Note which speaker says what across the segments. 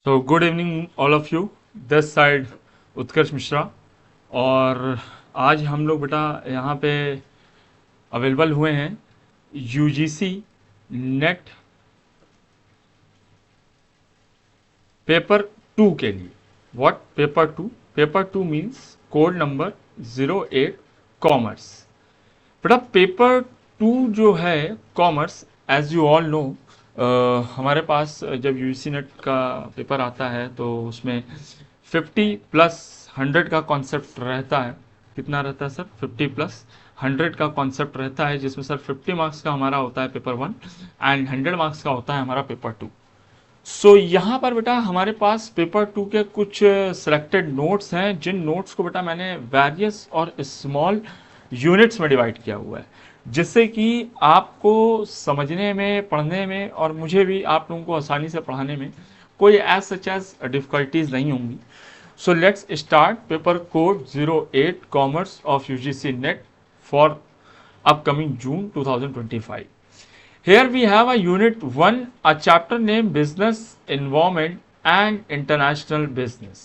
Speaker 1: तो good evening all of you. This side Utkarsh Mishra. और आज हम लोग बेटा यहाँ पे अवेलेबल हुए हैं यूजीसी नेट पेपर 2 के लिए। What paper 2? Paper 2 means code number 08 commerce. बेटा पेपर 2 जो है commerce, as you all know, हमारे पास जब यूजीसी नेट का पेपर आता है तो उसमें 50 प्लस 100 का कॉन्सेप्ट रहता है। कितना रहता है सर? 50 प्लस 100 का कॉन्सेप्ट रहता है, जिसमें सर 50 मार्क्स का हमारा होता है पेपर 1 एंड 100 मार्क्स का होता है हमारा पेपर 2। सो यहाँ पर बेटा हमारे पास पेपर 2 के कुछ सिलेक्टेड नोट्स हैं, जिन नोट्स को बेटा मैंने वेरियस और स्मॉल यूनिट्स में डिवाइड किया हुआ है, जिससे कि आपको समझने में, पढ़ने में और मुझे भी आप लोगों को आसानी से पढ़ाने में कोई एज सच एज डिफिकल्टीज नहीं होंगी। So let's start paper code 08 commerce of UGC net for upcoming June 2025. Here we have a unit 1, a chapter named Business Environment and International Business.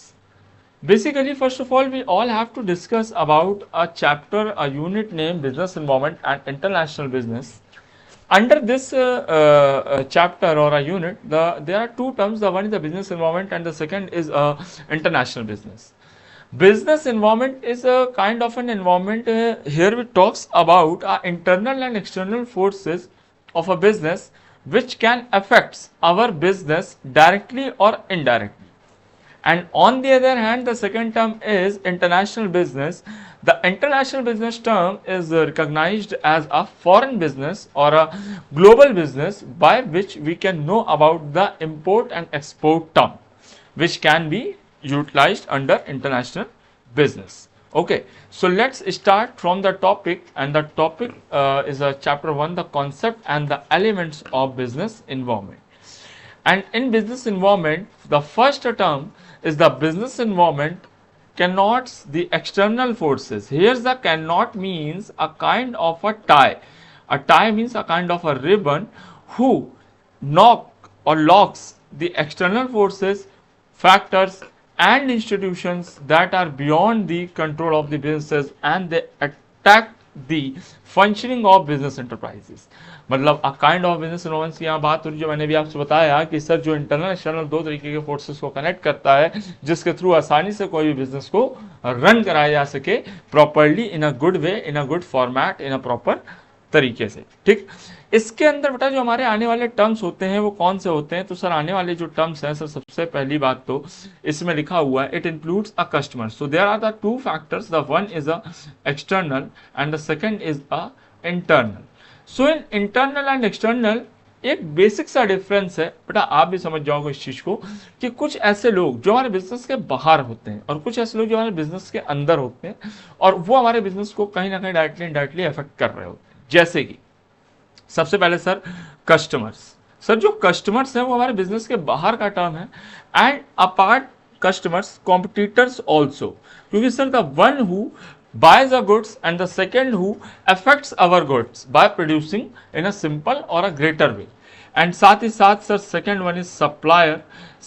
Speaker 1: Basically, first of all, we all have to discuss about a chapter, a unit named Business Environment and International Business. Under this chapter or a unit, there are two terms. The one is the business environment and the second is international business. Business environment is a kind of an environment. Here it talks about internal and external forces of a business which can affect our business directly or indirectly. And on the other hand, the second term is international business. The international business term is recognized as a foreign business or a global business by which we can know about the import and export term, which can be utilized under international business. Okay, so let's start from the topic, and the topic is chapter 1, the concept and the elements of business environment. And in business environment, the first term is the business environment cannot the external forces. Here the cannot means a kind of a tie. A tie means a kind of a ribbon who knock or locks the external forces, factors and institutions that are beyond the control of the businesses, and they attack the functioning of business enterprises. मतलब a kind of business involvement की यहाँ बात हो रही है, जो मैंने भी आपसे बताया कि सर जो इंटरनल एक्सटर्नल दो तरीके के फोर्सेस को कनेक्ट करता है, जिसके थ्रू आसानी से कोई भी बिजनेस को रन कराया जा सके properly, in a good way, in a good format, in a proper तरीके से। ठीक, इसके अंदर बेटा जो हमारे आने वाले टर्म्स होते हैं वो कौन से होते हैं? तो सर आने वाले जो टर्म्स हैं सर, सबसे पहली बात तो इसमें लिखा हुआ है, it includes a customer. So there are the two factors, the one is a external and the second is a internal. So in internal and external एक बेसिक सा डिफरेंस है बेटा, आप भी समझ जाओगे इस चीज को, कि कुछ ऐसे लोग जो हमारे बिजनेस के बाहर होते हैं और कुछ ऐसे लोग जो हमारे बिजनेस के अंदर होते हैं, और वो हमारे बिजनेस को कहीं ना कहीं डायरेक्टली इनडायरेक्टली अफेक्ट कर रहे होते हैं। जैसे कि सबसे पहले सर कस्टमर्स। सर जो कस्टमर्स हैं वो हमारे बिजनेस के बाहर का टर्म है, and apart customers competitors also, क्योंकि sir the one who buys the goods and the second who affects our goods by producing in a simple or a greater way. And साथ ही साथ sir second one is supplier.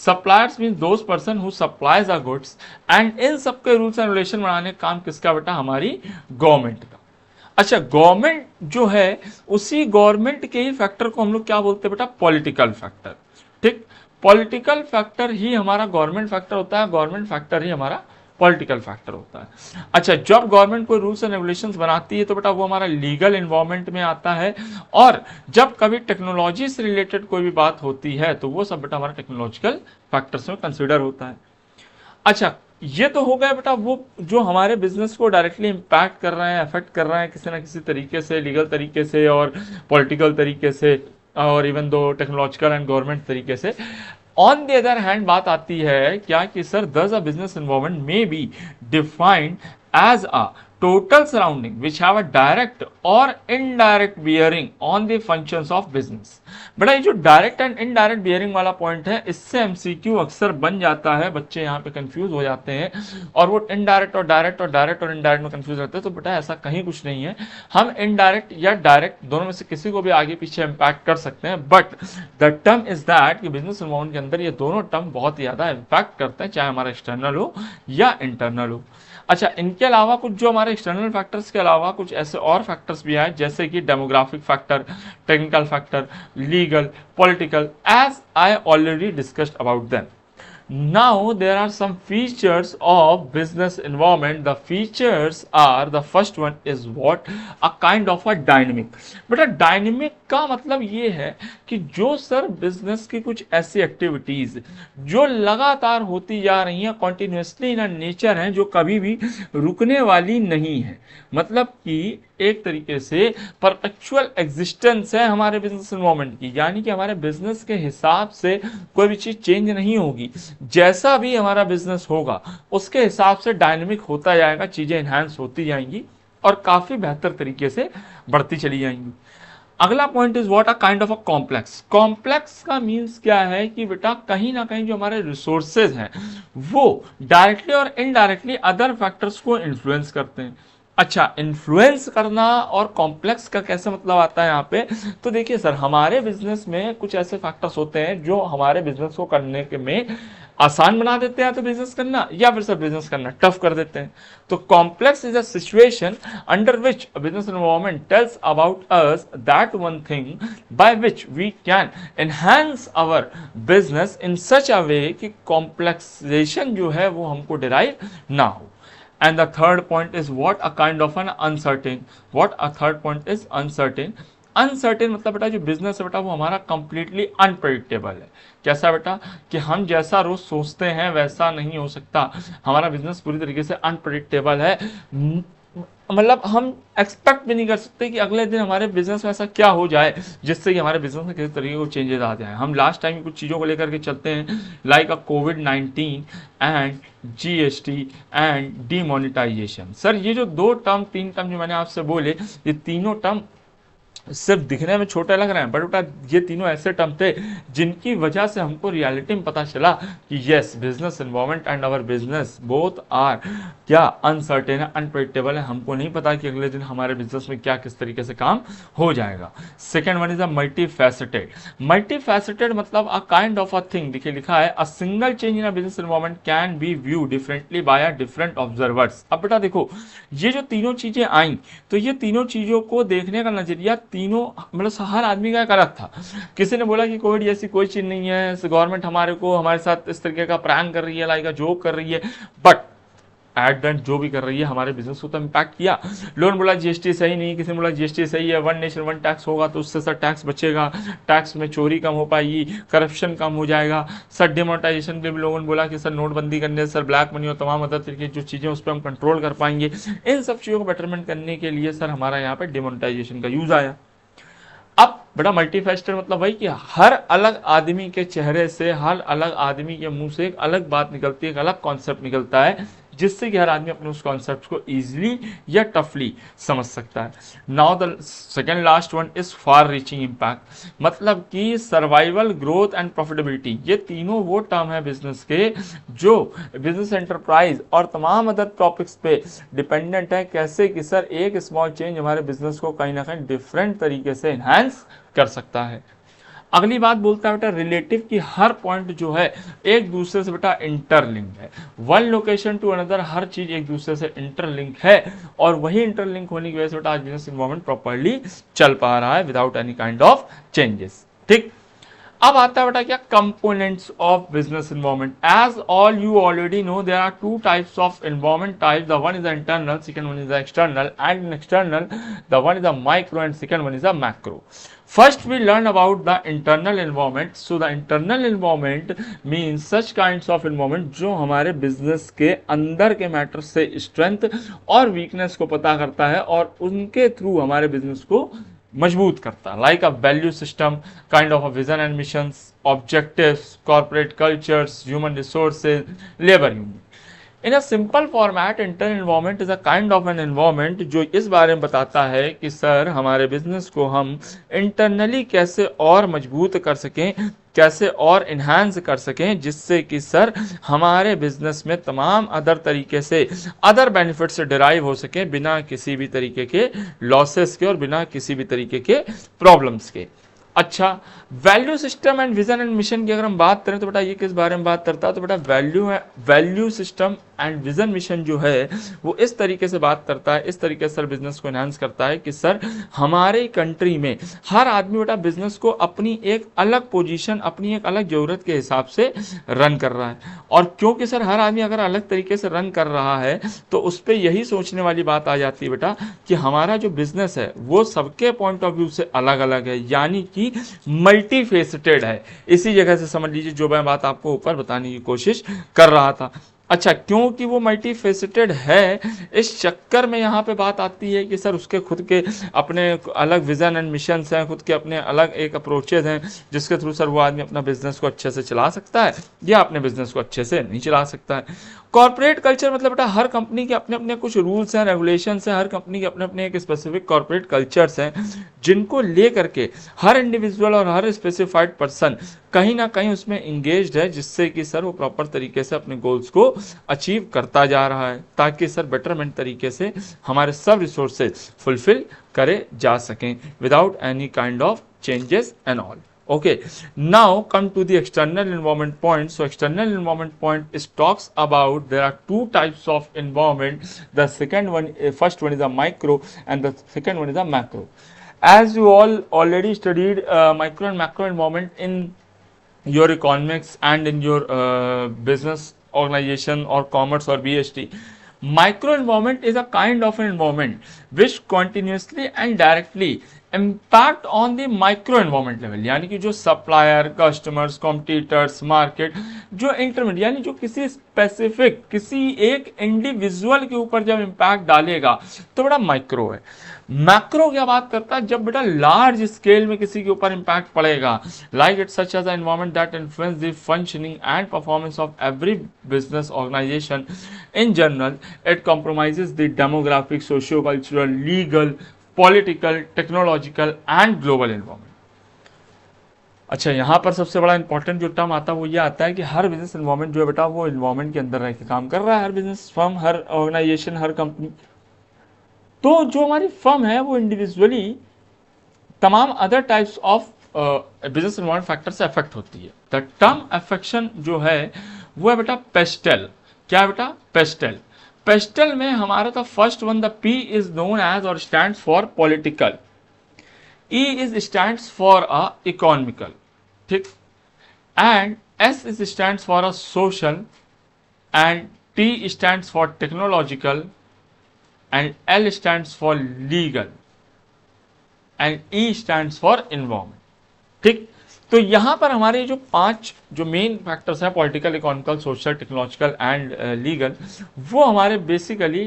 Speaker 1: Suppliers means those person who supplies the goods, and इन सबके rules and regulation बनाने का काम किसका बेटा? हमारी government का। अच्छा, गवर्नमेंट जो है उसी गवर्नमेंट के ही फैक्टर को हम लोग क्या बोलते हैं बेटा? Political factor. ठीक, पॉलिटिकल फैक्टर ही हमारा गवर्नमेंट फैक्टर होता है, गवर्नमेंट फैक्टर ही हमारा पॉलिटिकल फैक्टर होता है। अच्छा, जब गवर्नमेंट कोई रूल्स एंड रेगुलेशंस बनाती है तो बेटा वो हमारा लीगल इन्वॉल्वमेंट में आता है, और जब कभी टेक्नोलॉजी से रिलेटेड कोई भी बात होती है तो वो सब बेटा हमारा टेक्नोलॉजिकल फैक्टर्स में कंसिडर होता है। अच्छा, ये तो हो गया बेटा वो जो हमारे बिजनेस को डायरेक्टली इम्पैक्ट कर रहे हैं, अफेक्ट कर रहे हैं किसी ना किसी तरीके से, लीगल तरीके से और पॉलिटिकल तरीके से और even though technological and government तरीके से। ऑन द अदर हैंड बात आती है क्या कि sir this a business involvement may be defined as a total surrounding which have a direct or indirect bearing on the functions of business। बेटा ये जो डायरेक्ट एंड इनडायरेक्ट बियरिंग वाला point है, इससे एमसीक्यू अक्सर बन जाता है, बच्चे यहाँ पे कंफ्यूज हो जाते हैं और वो इनडायरेक्ट और डायरेक्ट और डायरेक्ट और इनडायरेक्ट में कंफ्यूज रहते हैं। तो बेटा ऐसा कहीं कुछ नहीं है, हम इनडायरेक्ट या डायरेक्ट दोनों में से किसी को भी आगे पीछे इम्पैक्ट कर सकते हैं, but the term is that कि बिजनेस एनवायरनमेंट के अंदर ये दोनों टर्म बहुत ही ज्यादा इम्पैक्ट करते हैं, चाहे हमारा एक्सटर्नल हो या इंटरनल हो। अच्छा, इनके अलावा कुछ जो हमारे एक्सटर्नल फैक्टर्स के अलावा कुछ ऐसे और फैक्टर्स भी हैं, जैसे कि demographic factor, technical factor, legal, political, as I already discussed about them. Now there are some features of business environment. The features are, the first one is what? A kind of a dynamic। बेटा dynamic का मतलब ये है कि जो sir business की कुछ ऐसी एक्टिविटीज जो लगातार होती जा रही हैं, कॉन्टिन्यूसली इन नेचर हैं, जो कभी भी रुकने वाली नहीं है, मतलब कि एक तरीके से परपेचुअल एग्जिस्टेंस है हमारे बिजनेस एनवायरनमेंट की, यानी कि हमारे बिजनेस के हिसाब से कोई भी चीज चेंज नहीं होगी, जैसा भी हमारा बिजनेस होगा उसके हिसाब से डायनेमिक होता जाएगा, चीजें एनहांस होती जाएंगी और काफी बेहतर तरीके से बढ़ती चली जाएंगी। अगला point is what? A kind of a complex. Complex का मीन्स क्या है कि बेटा कहीं ना कहीं जो हमारे रिसोर्सेज हैं वो डायरेक्टली और इनडायरेक्टली अदर फैक्टर्स को इन्फ्लुएंस करते हैं। अच्छा, इन्फ्लुएंस करना और कॉम्प्लेक्स का कैसे मतलब आता है यहाँ पे? तो देखिए सर, हमारे बिजनेस में कुछ ऐसे फैक्टर्स होते हैं जो हमारे बिजनेस को करने के में आसान बना देते हैं तो बिजनेस करना, या फिर सर बिजनेस करना टफ कर देते हैं। तो complex is a situation under which business environment tells about us that one thing by which we can enhance our business in such a way कि कॉम्प्लेक्सेशन जो है वो हमको डिराइव ना हो। And the third point is what? A kind of an uncertain. What? A third point is uncertain. Uncertain मतलब बेटा जो बिजनेस है बेटा वो हमारा कंप्लीटली अनप्रेडिक्टेबल है। कैसा बेटा? कि हम जैसा रोज सोचते हैं वैसा नहीं हो सकता, हमारा बिजनेस पूरी तरीके से अनप्रेडिक्टेबल है। मतलब हम एक्सपेक्ट भी नहीं कर सकते कि अगले दिन हमारे बिजनेस में ऐसा क्या हो जाए जिससे कि हमारे बिजनेस में किसी तरीके को चेंजेस आ जाए। हम लास्ट टाइम कुछ चीज़ों को लेकर के चलते हैं, लाइक अ कोविड-19 and GST and demonetisation. Sir ये जो तीन टर्म जो मैंने आपसे बोले, ये तीनों टर्म सिर्फ दिखने में छोटे लग रहे हैं, बट बेटा ये तीनों ऐसे टर्म थे जिनकी वजह से हमको रियलिटी में पता चला कि yes, business environment and our business both are क्या अनसर्टेन है, अनप्रेडिक्टेबल है। हमको नहीं पता कि अगले दिन हमारे बिजनेस में क्या किस तरीके से काम हो जाएगा। Second one is a multi faceted. Multi faceted मतलब a kind of a thing, देखिए लिखा है a single change in a business environment can be view differently by a different observers. अब बेटा देखो, ये जो तीनों चीजें आई तो ये तीनों चीजों को देखने का नजरिया तीनों मतलब हर आदमी का एक अलग था। किसी ने बोला कि कोविड जैसी कोई चीज नहीं है, गवर्नमेंट हमारे साथ इस तरीके का प्रैंक कर रही है, लाइक जोक कर रही है, बट एट द एंड जो भी कर रही है हमारे बिजनेस को तो इम्पैक्ट किया। लोगों ने बोला जीएसटी सही नहीं, किसी ने बोला जीएसटी सही है, वन नेशन वन टैक्स होगा तो उससे सर टैक्स बचेगा, टैक्स में चोरी कम हो पाएगी, करप्शन कम हो जाएगा। सर डिमोनेटाइजेशन के भी लोगों ने बोला कि सर नोटबंदी करने से सर ब्लैक मनी और तमाम अदर तरीके की जो चीज़ें उस पर हम कंट्रोल कर पाएंगे। इन सब चीज़ों को बेटरमेंट करने के लिए सर हमारा यहाँ पर डिमोनेटाइजेशन का यूज आया। अब बड़ा मल्टीफेस्टेड मतलब वही कि हर अलग आदमी के चेहरे से, हर अलग आदमी के मुंह से एक अलग बात निकलती है, एक अलग कॉन्सेप्ट निकलता है, जिससे कि हर आदमी अपने उस कॉन्सेप्ट को इजीली या टफली समझ सकता है। Now the second last one is far reaching impact, मतलब कि सर्वाइवल, ग्रोथ एंड प्रॉफिटेबिलिटी। ये तीनों वो टर्म है बिजनेस के जो बिजनेस एंटरप्राइज और तमाम अदर टॉपिक्स पे डिपेंडेंट है, कैसे कि सर एक स्मॉल चेंज हमारे बिजनेस को कहीं ना कहीं डिफरेंट तरीके से एनहांस कर सकता है। अगली बात बोलता है बेटा रिलेटिव की हर पॉइंट जो है एक दूसरे से बेटा इंटरलिंक है, वन लोकेशन टू अनदर, हर चीज एक दूसरे से इंटरलिंक है और वही इंटरलिंक होने की वजह से बेटा आज बिजनेस एनवायरनमेंट प्रॉपर्ली चल पा रहा है without any kind of changes. ठीक, अब आता है बेटा क्या? Components of business environment. As all you already know there are two types of environment type, the one is the internal, second one is the external, and in external the one is the micro and second one is the macro. First we learn about the internal environment. So the internal environment means such kinds of environment जो हमारे business के अंदर के matter से strength और weakness को पता करता है और उनके थ्रू हमारे बिजनेस को मजबूत करता है, like a value system, kind of a vision and missions, objectives, corporate cultures, human resources, labour unit. In a simple format internal environment is a kind of an environment जो इस बारे में बताता है कि सर हमारे बिजनेस को हम इंटरनली कैसे और मजबूत कर सकें, कैसे और इन्हांस कर सकें, जिससे कि सर हमारे बिजनेस में तमाम अदर तरीके से अदर बेनिफिट से डिराइव हो सके बिना किसी भी तरीके के लॉसेस के और बिना किसी भी तरीके के प्रॉब्लम्स के। अच्छा, value system and vision and mission की अगर हम बात करें तो बेटा ये किस बारे में बात करता है, तो बेटा value system and vision mission जो है वो इस तरीके से बात करता है, इस तरीके से सर बिजनेस को एनहांस करता है कि सर हमारे कंट्री में हर आदमी बेटा बिजनेस को अपनी एक अलग पोजीशन, अपनी एक अलग जरूरत के हिसाब से रन कर रहा है। और क्योंकि सर हर आदमी अगर अलग तरीके से रन कर रहा है तो उस पर यही सोचने वाली बात आ जाती है बेटा कि हमारा जो बिजनेस है वो सबके पॉइंट ऑफ व्यू से अलग अलग है, यानी कि मल्टी फेसेटेड है। इसी जगह से समझ लीजिए जो मैं बात आपको ऊपर बताने की कोशिश कर रहा था। अच्छा, क्योंकि वो मल्टी फेसेटेड है, इस चक्कर में यहाँ पे बात आती है कि सर उसके खुद के अपने अलग विजन एंड मिशंस हैं, खुद के अपने अलग एक अप्रोचेज हैं जिसके थ्रू सर वो आदमी अपना बिजनेस को अच्छे से चला सकता है या अपने बिजनेस को अच्छे से नहीं चला सकता है। कॉर्पोरेट कल्चर मतलब बेटा हर कंपनी के अपने अपने कुछ रूल्स हैं, रेगुलेशंस हैं, हर कंपनी के अपने अपने एक स्पेसिफिक कॉर्पोरेट कल्चर्स हैं जिनको ले करके हर इंडिविजुअल और हर स्पेसिफाइड पर्सन कहीं ना कहीं उसमें इंगेज्ड है, जिससे कि सर वो प्रॉपर तरीके से अपने गोल्स को अचीव करता जा रहा है ताकि सर बेटरमेंट तरीके से हमारे सब रिसोर्सेज फुलफिल करे जा सकें without any kind of changes and all. Okay, now come to the external environment point. So external environment point is talks about there are two types of environment. The second one, first one is a micro and the second one is a macro. As you all already studied micro and macro environment in your economics and in your business organization or commerce or BST. Micro environment is a kind of an environment which continuously and directly impact on the micro environment level, यानी कि जो supplier, customers, competitors, market, जो intermediate यानी जो किसी specific किसी एक individual के ऊपर जब इम्पैक्ट डालेगा तो बड़ा माइक्रो है। मैक्रो क्या बात करता है, जब बेटा लार्ज स्केल में किसी के ऊपर इम्पैक्ट पड़ेगा, like it such as environment that influence the functioning and performance of every business organisation in general, it compromises the demographic, socio-cultural, legal, political, technological and global environment. अच्छा, यहाँ पर सबसे बड़ा इंपॉर्टेंट जो टर्म आता है वो ये आता है कि हर बिजनेस एनवायरनमेंट जो है बेटा वो एनवायरनमेंट के अंदर रह के काम कर रहा है, हर बिजनेस फर्म, हर ऑर्गेनाइजेशन, हर कंपनी। तो जो हमारी फर्म है वो इंडिविजुअली तमाम other types of business environment factor से अफेक्ट होती है। द टर्म अफेक्शन जो है वो है बेटा पेस्टल। क्या है बेटा? पेस्टल। पेस्टल में हमारा था first one, the P is known as और stands for political, E is stands for a economical, ठीक, and S is stands for a social, and T stands for technological, and L stands for legal and E stands for environment, ठीक। तो यहां पर हमारे जो 5 जो main factors हैं, political, economical, social, technological and legal, वो हमारे बेसिकली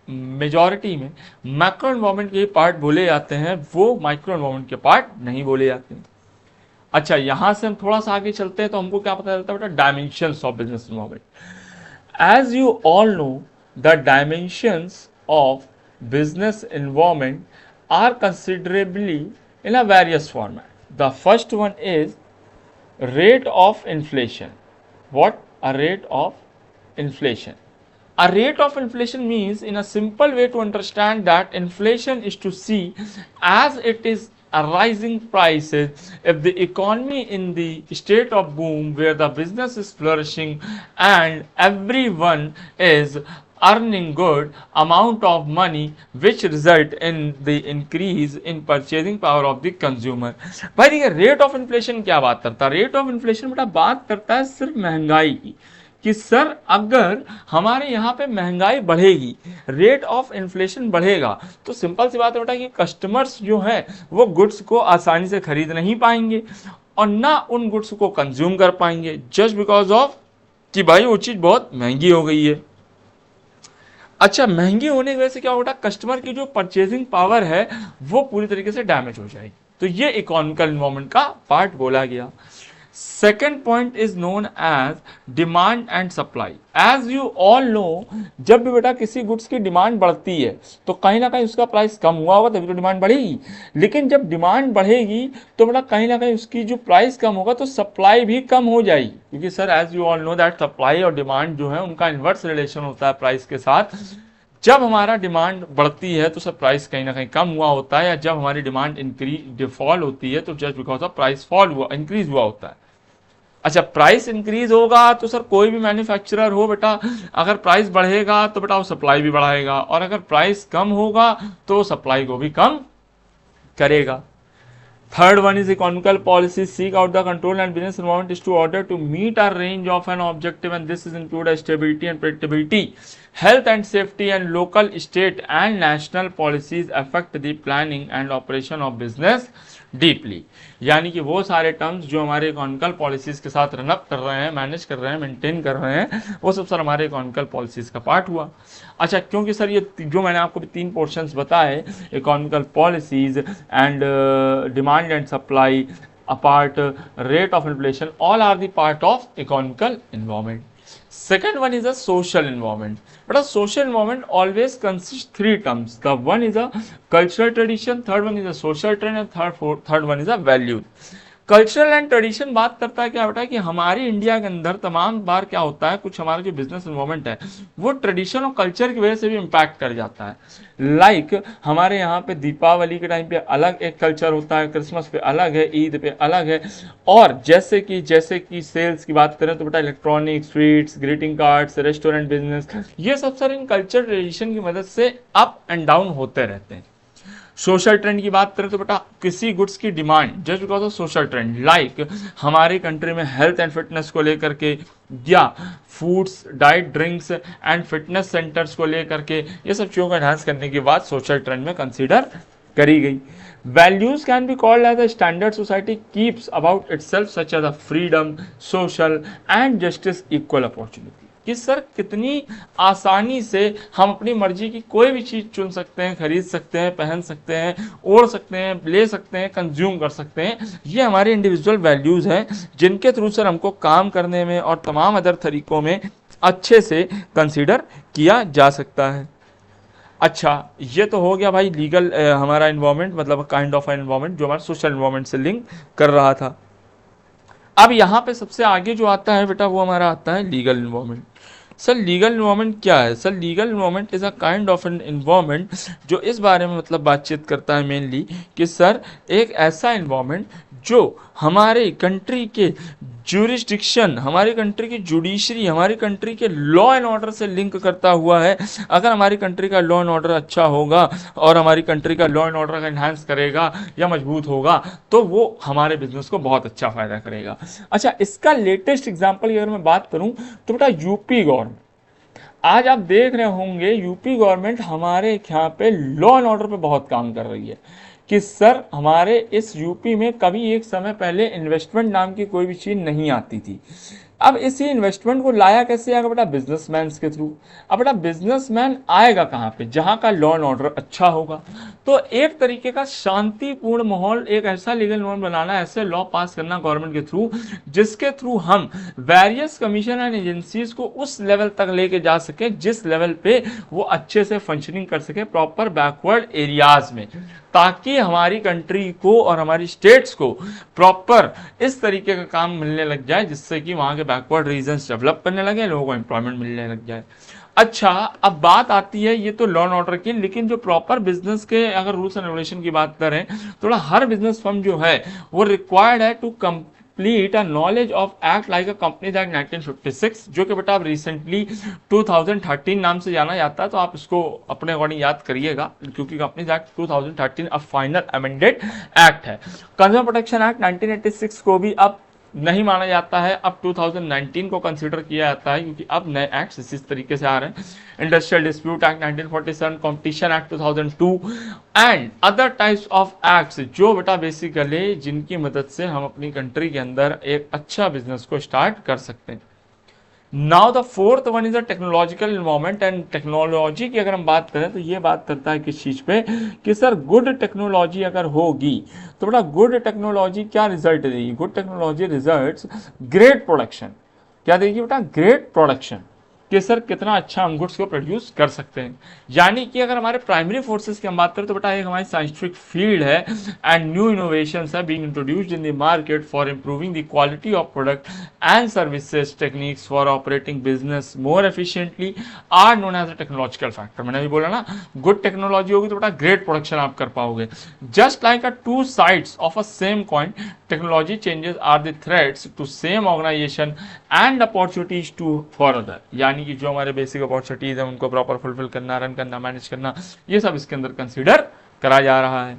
Speaker 1: मेजॉरिटी में मैक्रो एनवायरनमेंट के पार्ट बोले जाते हैं, वो माइक्रो एनवायरनमेंट के पार्ट नहीं बोले जाते हैं। अच्छा, यहां से हम थोड़ा सा आगे चलते हैं तो हमको क्या पता चलता है बेटा? Dimensions of business environment. As you all know, the dimensions of business environment are considerably in a various format. The first one is rate of inflation. What? A rate of inflation. A rate of inflation means, in a simple way to understand, that inflation is to see as it is a rising prices if the economy in the state of boom where the business is flourishing and everyone is earning good amount of money which result in the increase in purchasing power of the consumer। भाई देखिए, rate of inflation क्या बात करता है? Rate of inflation बेटा बात करता है सिर्फ महंगाई की, कि सर अगर हमारे यहाँ पे महंगाई बढ़ेगी, रेट ऑफ इन्फ्लेशन बढ़ेगा, तो सिंपल सी बात है बेटा कि कस्टमर्स जो है वो गुड्स को आसानी से खरीद नहीं पाएंगे और ना उन गुड्स को कंज्यूम कर पाएंगे, जस्ट बिकॉज ऑफ कि भाई वो चीज़ बहुत महंगी हो गई है। अच्छा, महंगी होने की वजह से क्या होगा? कस्टमर की जो परचेजिंग पावर है वो पूरी तरीके से डैमेज हो जाएगी। तो ये इकोनॉमिकल एनवायरनमेंट का पार्ट बोला गया। Second point is known as demand and supply. As you all know, जब भी बेटा किसी गुड्स की डिमांड बढ़ती है तो कहीं ना कहीं उसका प्राइस कम हुआ होगा, तभी तो डिमांड बढ़ेगी। लेकिन जब डिमांड बढ़ेगी तो बेटा कहीं ना कहीं उसकी जो प्राइस कम होगा तो सप्लाई भी कम हो जाएगी, क्योंकि sir as you all know that supply और डिमांड जो है उनका इन्वर्स रिलेशन होता है प्राइस के साथ। जब हमारा डिमांड बढ़ती है तो सर प्राइस कहीं ना कहीं कम हुआ होता है, या जब हमारी डिमांड इंक्रीज फॉल होती है तो just because of price fall हुआ, इंक्रीज हुआ होता है। अच्छा, प्राइस इंक्रीज होगा तो सर कोई भी मैन्युफैक्चरर हो बेटा, अगर प्राइस बढ़ेगा तो बेटा वो सप्लाई भी बढ़ाएगा, और अगर प्राइस कम होगा तो सप्लाई को भी कम करेगा। Third one is economical policies seek out the control and business environment is to order to meet a range of an objective, and this is include stability and predictability. Health and safety and local, state and national policies affect the planning and operation of business deeply. यानी कि वो सारे terms जो हमारे economical policies के साथ run up कर रहे हैं, मैनेज कर रहे हैं, मेंटेन कर रहे हैं, वो सब सर हमारे इकोनॉमिकल पॉलिसीज का पार्ट हुआ। अच्छा, क्योंकि सर ये जो मैंने आपको तीन पोर्शंस बताए, economical policies and demand and supply, apart rate of inflation, all are the part of economical environment. Second one is a social environment. But a social environment always consists three terms. The one is a cultural tradition, third one is a social trend, and third one is a value. Cultural and tradition बात करता है क्या बेटा कि हमारे India के अंदर तमाम बार क्या होता है, कुछ हमारा जो बिजनेस इन्वायरमेंट है वो ट्रेडिशन और कल्चर की वजह से भी इम्पैक्ट कर जाता है। लाइक हमारे यहाँ पे दीपावली के टाइम पे अलग एक कल्चर होता है, क्रिसमस पे अलग है, ईद पे अलग है, और जैसे कि सेल्स की बात करें तो बेटा electronic, sweets, greeting cards, restaurant business, ये सब सर इन कल्चर ट्रेडिशन की मदद से अप एंड डाउन होते रहते हैं। सोशल ट्रेंड की बात करें तो बेटा किसी गुड्स की demand just because of social trend, like हमारे कंट्री में हेल्थ एंड फिटनेस को लेकर के, या foods, diet, drinks and fitness centres को लेकर के, ये सब चीज़ों को एनहांस करने के बाद सोशल ट्रेंड में कंसीडर करी गई। Values can be called as a standard society keeps about itself such as a freedom, social and justice, equal opportunity. कि सर कितनी आसानी से हम अपनी मर्जी की कोई भी चीज़ चुन सकते हैं, खरीद सकते हैं, पहन सकते हैं, ओढ़ सकते हैं, ले सकते हैं, कंज्यूम कर सकते हैं। ये हमारे इंडिविजुअल वैल्यूज़ हैं जिनके थ्रू सर हमको काम करने में और तमाम अदर तरीकों में अच्छे से कंसीडर किया जा सकता है। अच्छा, ये तो हो गया भाई लीगल हमारा इन्वायरमेंट, मतलब काइंड ऑफ एनवायरमेंट जो हमारा सोशल इन्वायरमेंट से लिंक कर रहा था। अब यहाँ पे सबसे आगे जो आता है बेटा वो हमारा आता है legal environment. Sir legal environment क्या है? Sir legal environment is a kind of an environment जो इस बारे में मतलब बातचीत करता है मेनली कि सर एक ऐसा इन्वायरमेंट जो हमारे कंट्री के ज्यूरिस्डिक्शन, हमारी कंट्री की जुडिशरी, हमारी कंट्री के लॉ एंड ऑर्डर से लिंक करता हुआ है। अगर हमारी कंट्री का लॉ एंड ऑर्डर अच्छा होगा और हमारी कंट्री का लॉ एंड ऑर्डर का इन्हांस करेगा या मजबूत होगा तो वो हमारे बिजनेस को बहुत अच्छा फायदा करेगा। अच्छा, इसका लेटेस्ट एग्जाम्पल की अगर मैं बात करूं तो बेटा यूपी गवर्नमेंट, आज आप देख रहे होंगे यूपी गवर्नमेंट हमारे यहाँ पे लॉ एंड ऑर्डर पे बहुत काम कर रही है कि सर हमारे इस यूपी में कभी एक समय पहले इन्वेस्टमेंट नाम की कोई भी चीज़ नहीं आती थी। अब इसी इन्वेस्टमेंट को लाया कैसे आएगा बेटा? बिजनेसमैन के थ्रू। अब बेटा बिजनेसमैन आएगा कहाँ पे? जहाँ का लॉ एंड ऑर्डर अच्छा होगा। तो एक तरीके का शांतिपूर्ण माहौल, एक ऐसा लीगल नॉर्म बनाना, ऐसे लॉ पास करना गवर्नमेंट के थ्रू जिसके थ्रू हम वेरियस कमीशन एंड एजेंसीज को उस लेवल तक लेके जा सके जिस लेवल पे वो अच्छे से फंक्शनिंग कर सके प्रॉपर बैकवर्ड एरियाज में, ताकि हमारी कंट्री को और हमारी स्टेट्स को प्रॉपर इस तरीके का काम मिलने लग जाए जिससे कि वहाँ के बैकवर्ड रीजन्स डेवलप करने लगे, लोगों को एम्प्लॉयमेंट मिलने लग जाए। अच्छा, अब बात आती है ये तो लॉ एंड ऑर्डर की, लेकिन जो प्रॉपर बिजनेस के अगर रूल्स एंड रेगुलेशन की बात करें तो हर बिजनेस फर्म जो है वो रिक्वायर्ड है to complete a knowledge of act like a companies act 1956, जो कि बेटा अब रिसेंटली 2013 नाम से जाना जाता है, तो आप इसको अपने अकॉर्डिंग याद करिएगा क्योंकि कंपनीज एक्ट 2013 अब फाइनल अमेंडेड एक्ट है। कंज्यूमर प्रोटेक्शन एक्ट 1986 को भी अब नहीं माना जाता है, अब 2019 को कंसीडर किया जाता है क्योंकि अब नए एक्ट्स इस तरीके से आ रहे हैं। Industrial dispute act 1947, competition act 2002 and other types of acts जो बेटा बेसिकली जिनकी मदद से हम अपनी कंट्री के अंदर एक अच्छा बिजनेस को स्टार्ट कर सकते हैं। Now the fourth one is a technological environment, and technology की अगर हम बात करें तो ये बात करता है किस चीज पे कि सर गुड टेक्नोलॉजी अगर होगी तो बड़ा गुड टेक्नोलॉजी क्या रिजल्ट देगी, good technology results great production, क्या देगी बेटा, ग्रेट प्रोडक्शन, कि सर कितना अच्छा हम गुड्स को प्रोड्यूस कर सकते हैं। यानी कि अगर हमारे प्राइमरी फोर्सेस की हम बात करें तो बेटा एक हमारी साइंटिफिक फील्ड है एंड न्यू इनोवेशंस है being introduced in the market for improving the quality of product and services, techniques for operating business more efficiently are known as a technological factor. मैंने भी बोला ना, गुड टेक्नोलॉजी होगी तो बेटा great production आप कर पाओगे। Just like a two sides of a same coin, technology changes are the threats to same organisation and opportunities to for other. यानी कि जो हमारे बेसिक अपॉर्चुनिटीज है उनको प्रॉपर फुलफिल करना, रन करना, मैनेज करना, ये सब इसके अंदर कंसीडर करा जा रहा है।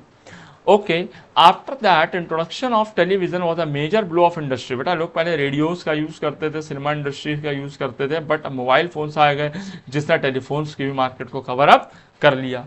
Speaker 1: Okay, after that introduction of television was a major blow of industry. बेटा लोग पहले रेडियोज का यूज करते थे, सिनेमा इंडस्ट्री का यूज करते थे, बट मोबाइल फोन्स आ गए जिसने टेलीफोन्स की भी मार्केट को कवर अप कर लिया।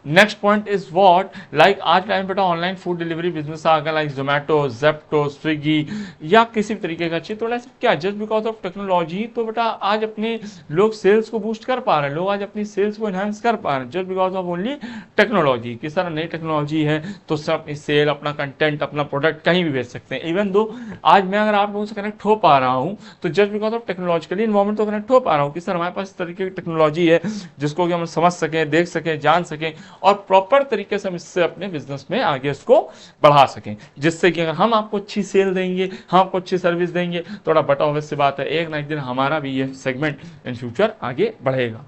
Speaker 1: Next point is what, like आज टाइम बेटा ऑनलाइन फूड डिलीवरी बिजनेस आ गया, लाइक जोमेटो, जेप्टो, स्विगी या किसी भी तरीके का चीज, थोड़ा सा क्या जस्ट बिकॉज ऑफ टेक्नोलॉजी तो बेटा आज अपने लोग सेल्स को बूस्ट कर पा रहे हैं, लोग आज अपनी सेल्स को एनहांस कर पा रहे हैं just because of only technology. कि सर नई टेक्नोलॉजी है तो सब अपनी सेल, अपना कंटेंट, अपना प्रोडक्ट कहीं भी बेच सकते हैं। इवन दो आज मैं अगर आप लोगों से कनेक्ट हो पा रहा हूँ तो just because of technologically environment तो कनेक्ट हो पा रहा हूँ कि सर हमारे पास इस तरीके की टेक्नोलॉजी है जिसको कि हम समझ सकें, देख सकें, जान सकें और प्रॉपर तरीके से हम इससे अपने बिजनेस में आगे इसको बढ़ा सकें, जिससे कि अगर हम आपको अच्छी सेल देंगे, हम आपको अच्छी सर्विस देंगे, थोड़ा बट ऑब्वियस सी बात है एक ना एक दिन हमारा भी ये सेगमेंट इन फ्यूचर आगे बढ़ेगा।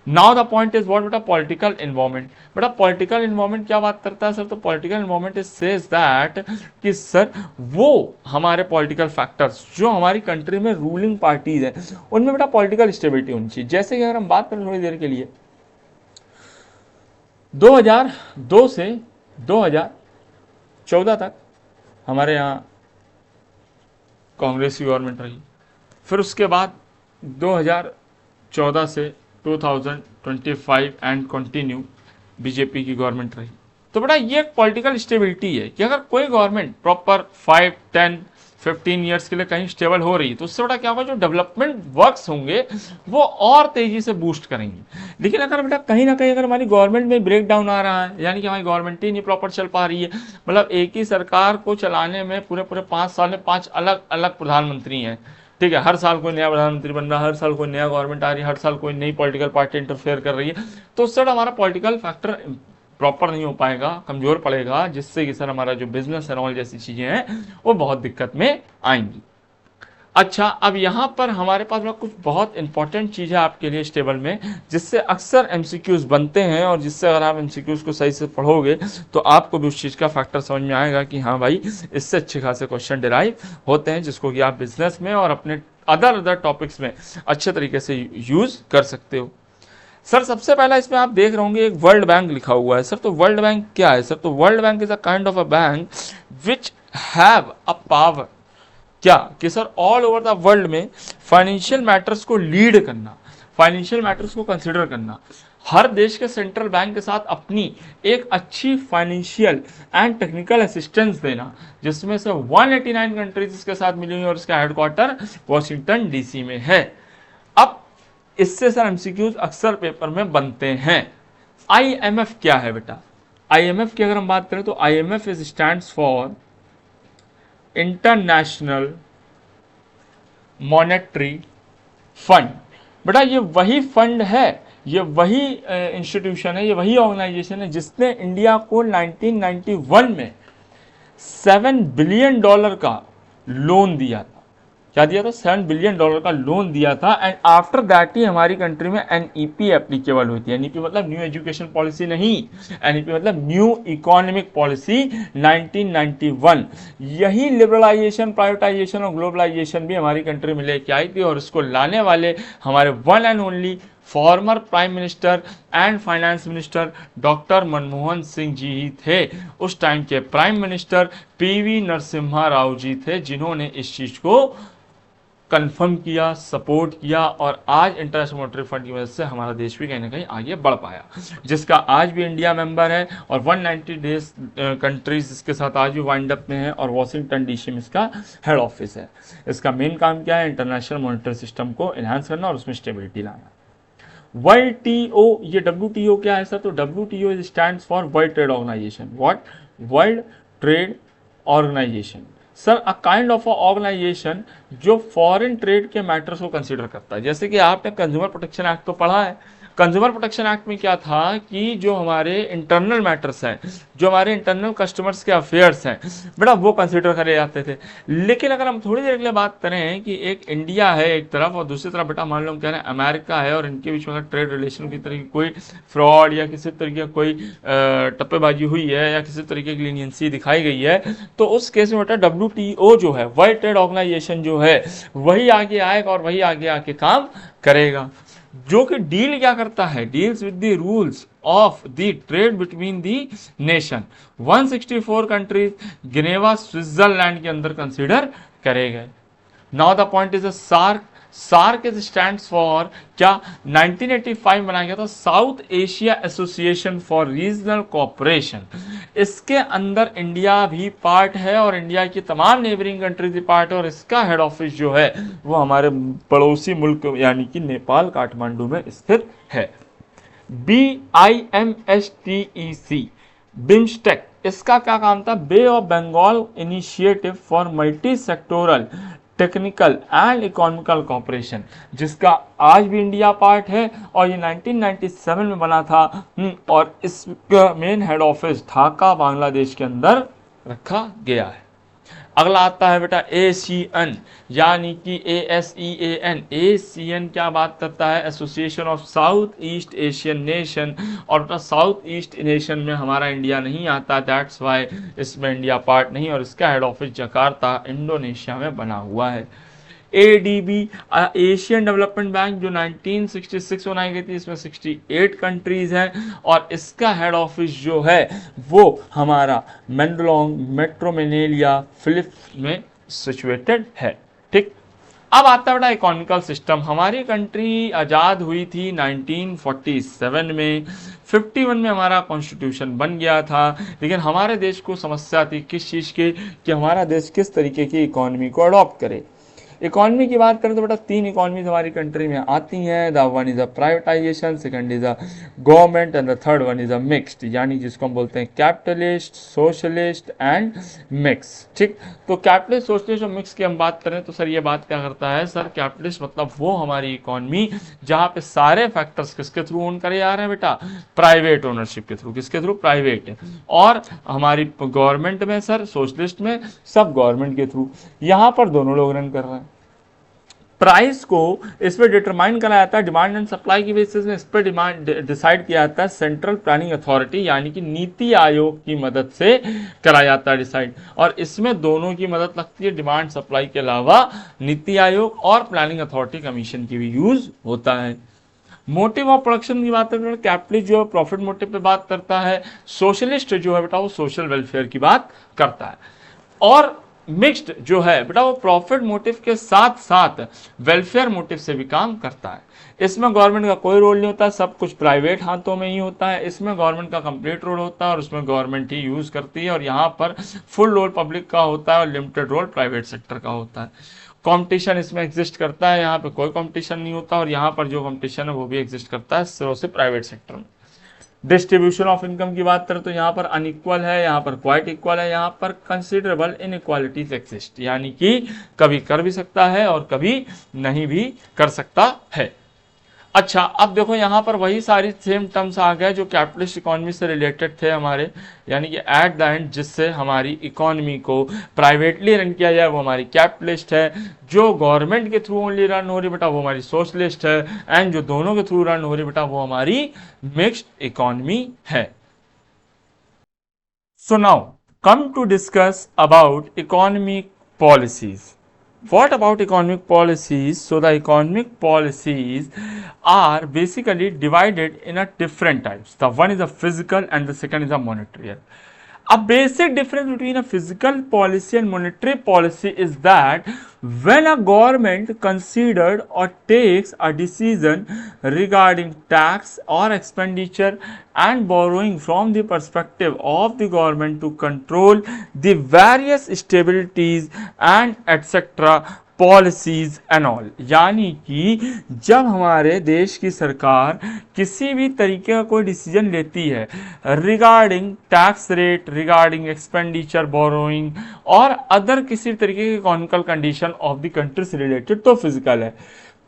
Speaker 1: Now the point is what बेटा, पॉलिटिकल इन्वायरमेंट। बेटा पॉलिटिकल इन्वायरमेंट क्या बात करता है सर, तो political environment is says that कि सर वो हमारे पॉलिटिकल फैक्टर्स जो हमारी कंट्री में रूलिंग पार्टीज हैं उनमें बेटा पॉलिटिकल स्टेबिलिटी होनी चाहिए। जैसे कि अगर हम बात करें थोड़ी देर के लिए 2002 से 2014 तक हमारे यहाँ कांग्रेस की गवर्नमेंट रही, फिर उसके बाद 2014 से 2025 एंड कंटिन्यू बीजेपी की गवर्नमेंट रही। तो बेटा ये एक पॉलिटिकल स्टेबिलिटी है कि अगर कोई गवर्नमेंट प्रॉपर 5, 10, 15 ईयर्स के लिए कहीं स्टेबल हो रही है तो उससे बड़ा क्या होगा, जो डेवलपमेंट वर्क्स होंगे वो और तेजी से बूस्ट करेंगे। लेकिन अगर बेटा कहीं ना कहीं अगर हमारी गवर्नमेंट में ब्रेक डाउन आ रहा है, यानी कि हमारी गवर्नमेंट ही नहीं प्रॉपर चल पा रही है, मतलब एक ही सरकार को चलाने में पूरे 5 साल में 5 अलग अलग प्रधानमंत्री हैं, ठीक है, हर साल कोई नया प्रधानमंत्री बन रहा है, हर साल कोई नया गवर्नमेंट आ रही है, हर साल कोई नई पॉलिटिकल पार्टी इंटरफेयर कर रही है, तो उससे हमारा पॉलिटिकल फैक्टर प्रॉपर नहीं हो पाएगा, कमजोर पड़ेगा, जिससे कि सर हमारा जो बिजनेस एंड ऑल जैसी चीजें हैं वो बहुत दिक्कत में आएंगी। अच्छा, अब यहाँ पर हमारे पास कुछ बहुत इंपॉर्टेंट चीज़ है आपके लिए स्टेबल में, जिससे अक्सर एमसीक्यूज बनते हैं और जिससे अगर आप एमसीक्यूज को सही से पढ़ोगे तो आपको भी उस चीज़ का फैक्टर समझ में आएगा कि हाँ भाई इससे अच्छे खासे क्वेश्चन डिराइव होते हैं जिसको कि आप बिजनेस में और अपने अदर टॉपिक्स में अच्छे तरीके से यूज कर सकते हो। सर सबसे पहला इसमें आप देख रहे होंगे एक वर्ल्ड बैंक लिखा हुआ है। सर तो वर्ल्ड बैंक क्या है सर, तो world bank is a kind of a bank which have a power, क्या कि sir all over the world में फाइनेंशियल मैटर्स को लीड करना, फाइनेंशियल मैटर्स को कंसिडर करना, हर देश के सेंट्रल बैंक के साथ अपनी एक अच्छी फाइनेंशियल एंड टेक्निकल असिस्टेंस देना, जिसमें से 189 कंट्रीज इसके साथ मिली हुई और इसका हेडक्वार्टर वॉशिंगटन डीसी में है। अब इससे सर एमसीक्यूज अक्सर पेपर में बनते हैं। आईएमएफ क्या है बेटा, आईएमएफ की अगर हम बात करें तो IMF is stands for international monetary fund. बेटा ये वही फंड है, ये वही इंस्टीट्यूशन है, ये वही ऑर्गेनाइजेशन है जिसने इंडिया को 1991 में $7 बिलियन का लोन दिया था। क्या दिया था, $7 बिलियन का लोन दिया था। एंड आफ्टर दैट ही हमारी कंट्री में एनईपी एप्लीकेबल हुई थी। एनईपी मतलब न्यू एजुकेशन पॉलिसी नहीं, एनईपी मतलब न्यू इकोनॉमिक पॉलिसी 1991। यही लिबरलाइजेशन, प्राइवेटाइजेशन और ग्लोबलाइजेशन भी हमारी कंट्री में लेके आई थी और इसको लाने वाले हमारे one and only former prime minister and finance minister doctor Manmohan Singh ji ही थे। उस टाइम के prime minister PV Narasimha Rao ji थे जिन्होंने इस चीज को कंफर्म किया, सपोर्ट किया, और आज इंटरनेशनल मॉनेटरी फंड की वजह से हमारा देश भी कहीं ना कहीं आगे बढ़ पाया, जिसका आज भी इंडिया मेंबर है, और 190 डेज कंट्रीज इसके साथ आज भी वाइंड अप में है, और वॉशिंगटन डीसी में इसका हेड ऑफिस है। इसका मेन काम क्या है? इंटरनेशनल मॉनेटरी सिस्टम को एनहांस करना और उसमें स्टेबिलिटी लाना। WTO, ये WTO क्या है सर? तो WTO stand for world trade organisation. What? World trade organisation. Sir a kind of a organisation जो फॉरेन ट्रेड के मैटर्स को कंसीडर करता है। जैसे कि आपने कंज्यूमर प्रोटेक्शन एक्ट तो पढ़ा है। कंज्यूमर प्रोटेक्शन एक्ट में क्या था कि जो हमारे इंटरनल मैटर्स हैं, जो हमारे इंटरनल कस्टमर्स के अफेयर्स हैं, बेटा वो कंसीडर करे जाते थे। लेकिन अगर हम थोड़ी देर के लिए बात करें कि एक इंडिया है एक तरफ और दूसरी तरफ बेटा मान लो हम कह रहे हैं अमेरिका है, और इनके बीच में अगर ट्रेड रिलेशन की तरह की कोई फ्रॉड या किसी तरीके का कोई टप्पेबाजी हुई है या किसी तरीके की लीनियंसी दिखाई गई है, तो उस केस में बेटा WTO जो है, वर्ल्ड ट्रेड ऑर्गेनाइजेशन जो है, वही आगे आएगा और वही आगे आके काम करेगा। जो कि डील क्या करता है? Deals with the rules of the trade between the nation. 164 countries Geneva Switzerland के अंदर कंसीडर करे गए। Now the point is a SAARC. SAARC is stands for क्या? 1985 बनाया गया था South Asia association for regional cooperation. इसके अंदर इंडिया भी पार्ट है और इंडिया की तमाम नेबरिंग कंट्रीज भी पार्ट है, और इसका हेड ऑफिस जो है वो हमारे पड़ोसी मुल्क यानी कि नेपाल काठमांडू में स्थित है। BIMSTEC, बिम्स्टेक, इसका क्या काम था? Bay of Bengal initiative for multi sectoral technical and economical cooperation, जिसका आज भी इंडिया पार्ट है, और ये 1997 में बना था, और इसका main head office Dhaka Bangladesh के अंदर रखा गया है। अगला आता है बेटा ASEAN, यानी कि ASEAN। ASEAN क्या बात करता है? Association of south east Asian nation, और बेटा साउथ ईस्ट नेशन में हमारा इंडिया नहीं आता, दैट्स वाई इसमें इंडिया पार्ट नहीं, और इसका हेड ऑफिस जकार्ता इंडोनेशिया में बना हुआ है। ADB, एशियन डेवलपमेंट बैंक, जो 1966 बनाई गई थी, इसमें 68 कंट्रीज हैं, और इसका हेड ऑफिस जो है वो हमारा मैंडलोंग मेट्रोमिनेलिया फिलिप्स में सिचुएटेड है। ठीक, अब आता है बेटा इकोनॉमिकल सिस्टम। हमारी कंट्री आज़ाद हुई थी 1947 में। 51 में हमारा कॉन्स्टिट्यूशन बन गया था, लेकिन हमारे देश को समस्या थी किस चीज़ की? कि हमारा देश किस तरीके की इकोनॉमी को अडॉप्ट करे। इकोनॉमी की बात करें तो बेटा 3 इकोनॉमीज हमारी कंट्री में आती हैं। The one is a privatisation, second is a government, and the third one is a mixed, यानी जिसको हम बोलते हैं कैपिटलिस्ट, सोशलिस्ट एंड मिक्स। ठीक, तो कैपिटलिस्ट, सोशलिस्ट और मिक्स की हम बात करें तो सर ये बात क्या करता है? सर कैपिटलिस्ट मतलब वो हमारी इकोनॉमी जहाँ पे सारे फैक्टर्स किसके थ्रू ओन करे जा रहे हैं बेटा? प्राइवेट ओनरशिप के थ्रू। किसके थ्रू? प्राइवेट। और हमारी गवर्नमेंट में सर, सोशलिस्ट में सब गवर्नमेंट के थ्रू। यहाँ पर दोनों लोग रन कर रहे हैं। प्राइस को इस पर डिटरमाइन करा जाता है डिमांड एंड सप्लाई की बेसिस में। इस पर डिमांड डिसाइड किया जाता है सेंट्रल प्लानिंग अथॉरिटी, यानी कि नीति आयोग की मदद से करा जाता है डिसाइड। और इसमें दोनों की मदद लगती है, डिमांड सप्लाई के अलावा नीति आयोग और प्लानिंग अथॉरिटी कमीशन की भी यूज होता है। मोटिव ऑफ प्रोडक्शन की बात करें, कैपिटलिस्ट जो है प्रॉफिट मोटिव पे बात करता है, सोशलिस्ट जो है बेटा वो सोशल वेलफेयर की बात करता है, और मिक्स्ड जो है बेटा वो प्रॉफिट मोटिव के साथ साथ वेलफेयर मोटिव से भी काम करता है। इसमें गवर्नमेंट का कोई रोल नहीं होता, सब कुछ प्राइवेट हाथों में ही होता है। इसमें गवर्नमेंट का कंप्लीट रोल होता है और उसमें गवर्नमेंट ही यूज करती है, और यहाँ पर फुल रोल पब्लिक का होता है और लिमिटेड रोल प्राइवेट सेक्टर का होता है। कंपटीशन इसमें एग्जिस्ट करता है, यहाँ पे कोई कंपटीशन नहीं होता, और यहाँ पर जो कंपटीशन है वो भी एग्जिस्ट करता है सिर्फ प्राइवेट सेक्टर में। डिस्ट्रीब्यूशन ऑफ इनकम की बात करें तो यहाँ पर अनइक्वल है, यहाँ पर क्वाइट इक्वल है, यहाँ पर कंसिडरेबल इनइक्वालिटीज एक्सिस्ट, यानी कि कभी कर भी सकता है और कभी नहीं भी कर सकता है। अच्छा, अब देखो यहाँ पर वही सारी सेम टर्म्स आ गए जो कैपिटलिस्ट इकोनॉमी से रिलेटेड थे हमारे, यानी कि एट द एंड जिससे हमारी इकोनॉमी को प्राइवेटली रन किया जाए वो हमारी कैपिटलिस्ट है, जो गवर्नमेंट के थ्रू ओनली रन हो रही बेटा वो हमारी सोशलिस्ट है, एंड जो दोनों के थ्रू रन हो रही बेटा वो हमारी मिक्स्ड इकोनॉमी है। So now come to discuss about economic policies. What about economic policies? So the economic policies are basically divided in a different types. The one is a physical and the second is a monetary. A basic difference between a physical policy and monetary policy is that when a government considered or takes a decision regarding tax or expenditure and borrowing from the perspective of the government to control the various stabilities and etc. Policies and all, यानी कि जब हमारे देश की सरकार किसी भी तरीके का कोई डिसीजन लेती है regarding tax rate, regarding expenditure, borrowing और अदर किसी तरीके के economical condition of the country से रिलेटेड, तो फिजिकल है।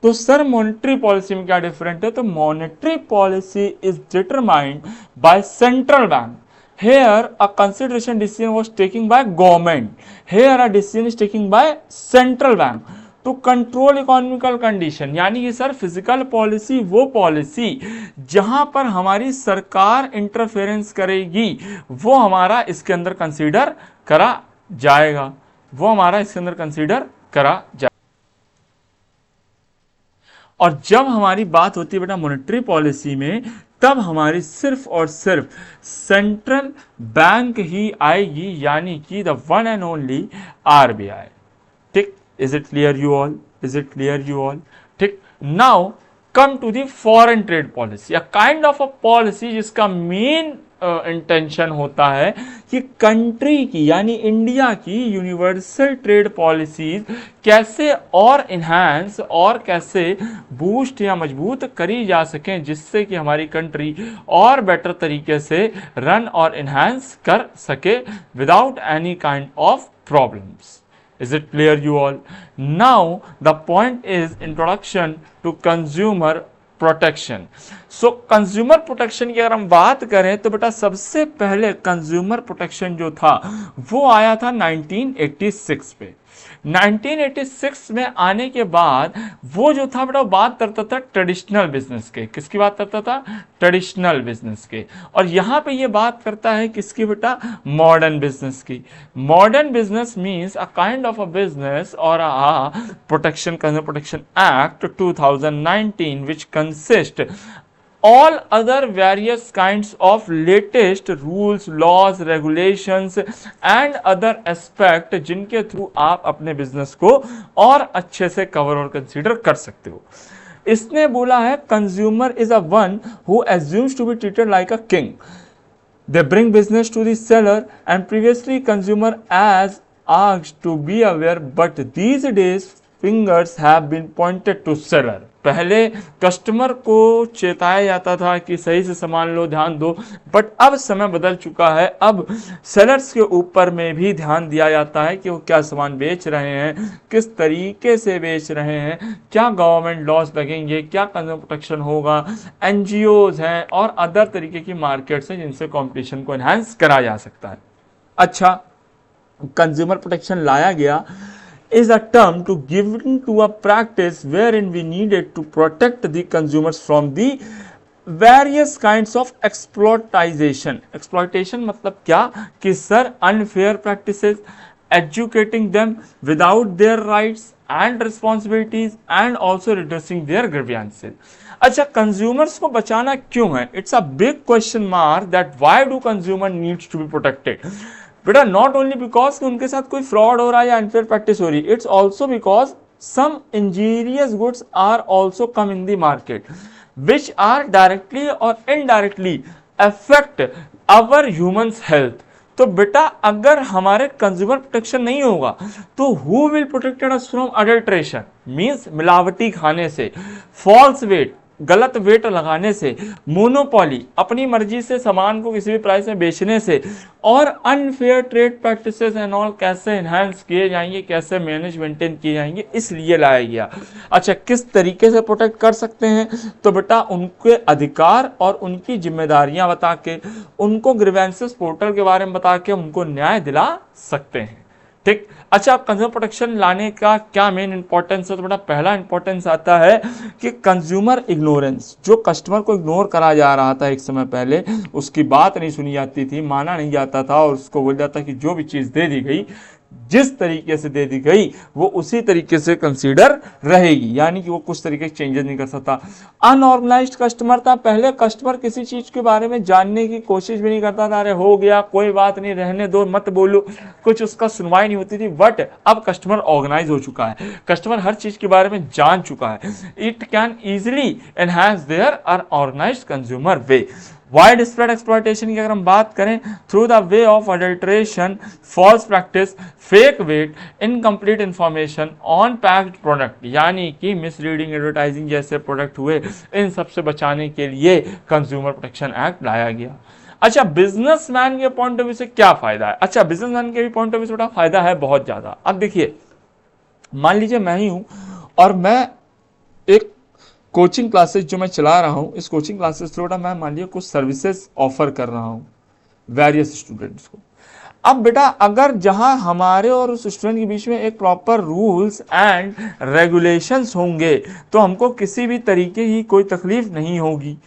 Speaker 1: तो सर मॉनेटरी पॉलिसी में क्या डिफरेंट है? तो monetary policy is determined by central bank. Here a consideration decision was taken by government. Here a decision is taken by central bank to control economical condition। यानी कि sir physical policy वो policy जहां पर हमारी सरकार interference करेगी वो हमारा इसके अंदर कंसीडर करा जाएगा, वो हमारा इसके अंदर कंसीडर करा जाएगा। और जब हमारी बात होती है बेटा मॉनेटरी पॉलिसी में, तब हमारी सिर्फ और सिर्फ सेंट्रल बैंक ही आएगी, यानी कि the one and only RBI. ठीक, is it clear you all? Is it clear you all? ठीक, now come to the foreign trade policy, a kind of a policy जिसका मेन इंटेंशन होता है कि country की यानी इंडिया की universal trade policies कैसे और इन्हांस और कैसे बूस्ट या मजबूत करी जा सकें, जिससे कि हमारी कंट्री और बेटर तरीके से रन और इन्हांस कर सके without any kind of problems. Is it clear you all? Now the point is introduction to consumer protection. So consumer protection की अगर हम बात करें तो बेटा सबसे पहले कंज्यूमर प्रोटेक्शन जो था वो आया था 1986 पे। 1986 में आने के बाद वो जो था बेटा बात करता था ट्रेडिशनल बिजनेस के। किसकी बात करता था? ट्रेडिशनल बिजनेस के। और यहाँ पे ये बात करता है किसकी बेटा? मॉडर्न बिजनेस की। Modern business means a kind of a business और a protection, consumer protection act 2019 which consist all other various kinds of latest rules, laws, regulations and other aspect जिनके थ्रू आप अपने बिजनेस को और अच्छे से cover और कंसीडर कर सकते हो। इसने बोला है consumer is a one who assumes to be treated like a king. They bring business to the seller and previously consumer as asked to be aware, but these days fingers have been pointed to seller. पहले customer को चेताया जाता था कि सही से सामान लो, ध्यान दो, बट अब समय बदल चुका है। अब सेलर्स के ऊपर में भी ध्यान दिया जाता है कि वो क्या सामान बेच रहे हैं, किस तरीके से बेच रहे हैं, क्या गवर्नमेंट लॉस लगेंगे, क्या कंज्यूमर प्रोटेक्शन होगा, एनजीओज हैं और अदर तरीके की मार्केट्स हैं जिनसे कंपटीशन को एनहांस करा जा सकता है। अच्छा, कंज्यूमर प्रोटेक्शन लाया गया is a term to given to a practice wherein we needed to protect the consumers from the various kinds of exploitation. Exploitation मतलब क्या कि sir unfair practices, educating them without their rights and responsibilities and also redressing their grievances. अच्छा, consumers को बचाना क्यों है? It's a big question mark that why do consumer needs to be protected. बेटा not only because कि उनके साथ कोई फ्रॉड हो रहा है या अनफेयर प्रैक्टिस हो रही है, it's also because some injurious goods are also come in the market which are directly और indirectly affect our humans health. तो बेटा अगर हमारे कंज्यूमर प्रोटेक्शन नहीं होगा तो who will protected us from adulteration, means मिलावटी खाने से, फॉल्स वेट, गलत वेट लगाने से, मोनोपोली, अपनी मर्जी से सामान को किसी भी प्राइस में बेचने से, और unfair trade practices and all कैसे एनहांस किए जाएंगे, कैसे मैनेज मेंटेन किए जाएंगे, इसलिए लाया गया। अच्छा, किस तरीके से प्रोटेक्ट कर सकते हैं? तो बेटा उनके अधिकार और उनकी जिम्मेदारियां बता के, उनको ग्रीवेंसेस पोर्टल के बारे में बता के उनको न्याय दिला सकते हैं। ठीक, अच्छा, आप कंज्यूमर प्रोटेक्शन लाने का क्या मेन इंपॉर्टेंस है? तो बेटा पहला इंपॉर्टेंस आता है कि कंज्यूमर इग्नोरेंस, जो कस्टमर को इग्नोर करा जा रहा था एक समय पहले, उसकी बात नहीं सुनी जाती थी, माना नहीं जाता था और उसको बोल जाता कि जो भी चीज़ दे दी गई जिस तरीके से दे दी गई वो उसी तरीके से कंसीडर रहेगी, यानी कि वो कुछ तरीके से चेंजेस नहीं कर सकता। अनऑर्गेनाइज्ड कस्टमर था, पहले कस्टमर किसी चीज के बारे में जानने की कोशिश भी नहीं करता था, अरे हो गया कोई बात नहीं, रहने दो, मत बोलो, कुछ उसका सुनवाई नहीं होती थी। बट अब कस्टमर ऑर्गेनाइज हो चुका है, कस्टमर हर चीज के बारे में जान चुका है, it can easily enhance their unorganised consumer way. Wide spread exploitation की अगर हम बात करें, through the way of adulteration, false practice, fake weight, incomplete information on packed product, यानी कि मिसलीडिंग एडवर्टाइजिंग जैसे प्रोडक्ट हुए, इन सब से बचाने के लिए कंज्यूमर प्रोटेक्शन एक्ट लाया गया। अच्छा, बिजनेसमैन के पॉइंट ऑफ व्यू से क्या फायदा है? अच्छा, बिजनेसमैन के भी पॉइंट ऑफ व्यू से बड़ा फायदा है, बहुत ज्यादा। अब देखिए, मान लीजिए मैं ही हूं और मैं एक कोचिंग क्लासेस जो मैं चला रहा हूं, इस कोचिंग क्लासेस थ्रू मैं मान लीजिए कुछ सर्विसेज ऑफर कर रहा हूं वेरियस स्टूडेंट्स को। अब बेटा, अगर जहां हमारे और उस स्टूडेंट के बीच में एक प्रॉपर रूल्स एंड रेगुलेशंस होंगे तो हमको किसी भी तरीके की कोई तकलीफ नहीं होगी।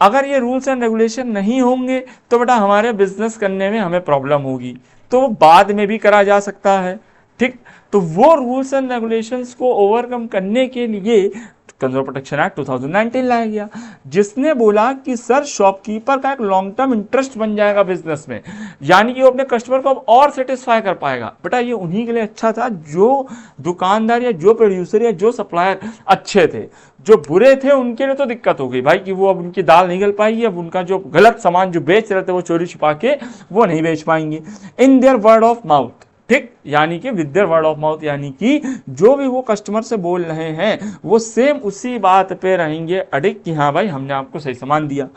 Speaker 1: अगर ये रूल्स एंड रेगुलेशन नहीं होंगे तो बेटा हमारे बिजनेस करने में हमें प्रॉब्लम होगी, तो वो बाद में भी करा जा सकता है। ठीक, तो वो रूल्स एंड रेगुलेशंस को ओवरकम करने के लिए कंज्यूमर प्रोटेक्शन एक्ट 2019 लाया गया, जिसने बोला कि सर शॉपकीपर का एक लॉन्ग टर्म इंटरेस्ट बन जाएगा बिजनेस में, यानी कि वो अपने कस्टमर को अब और सेटिस्फाई कर पाएगा। बेटा ये उन्हीं के लिए अच्छा था जो दुकानदार या जो प्रोड्यूसर या जो सप्लायर अच्छे थे, जो बुरे थे उनके लिए तो दिक्कत हो गई भाई कि वो अब उनकी दाल नहीं गल पाएगी, अब उनका जो गलत सामान जो बेच रहे थे वो चोरी छिपा के वो नहीं बेच पाएंगे। In their word of mouth, ठीक, यानी कि with their word of mouth, यानी कि जो भी वो कस्टमर से बोल रहे हैं वो सेम उसी बात पे रहेंगे अडिग कि हाँ भाई हमने आपको सही सामान दिया।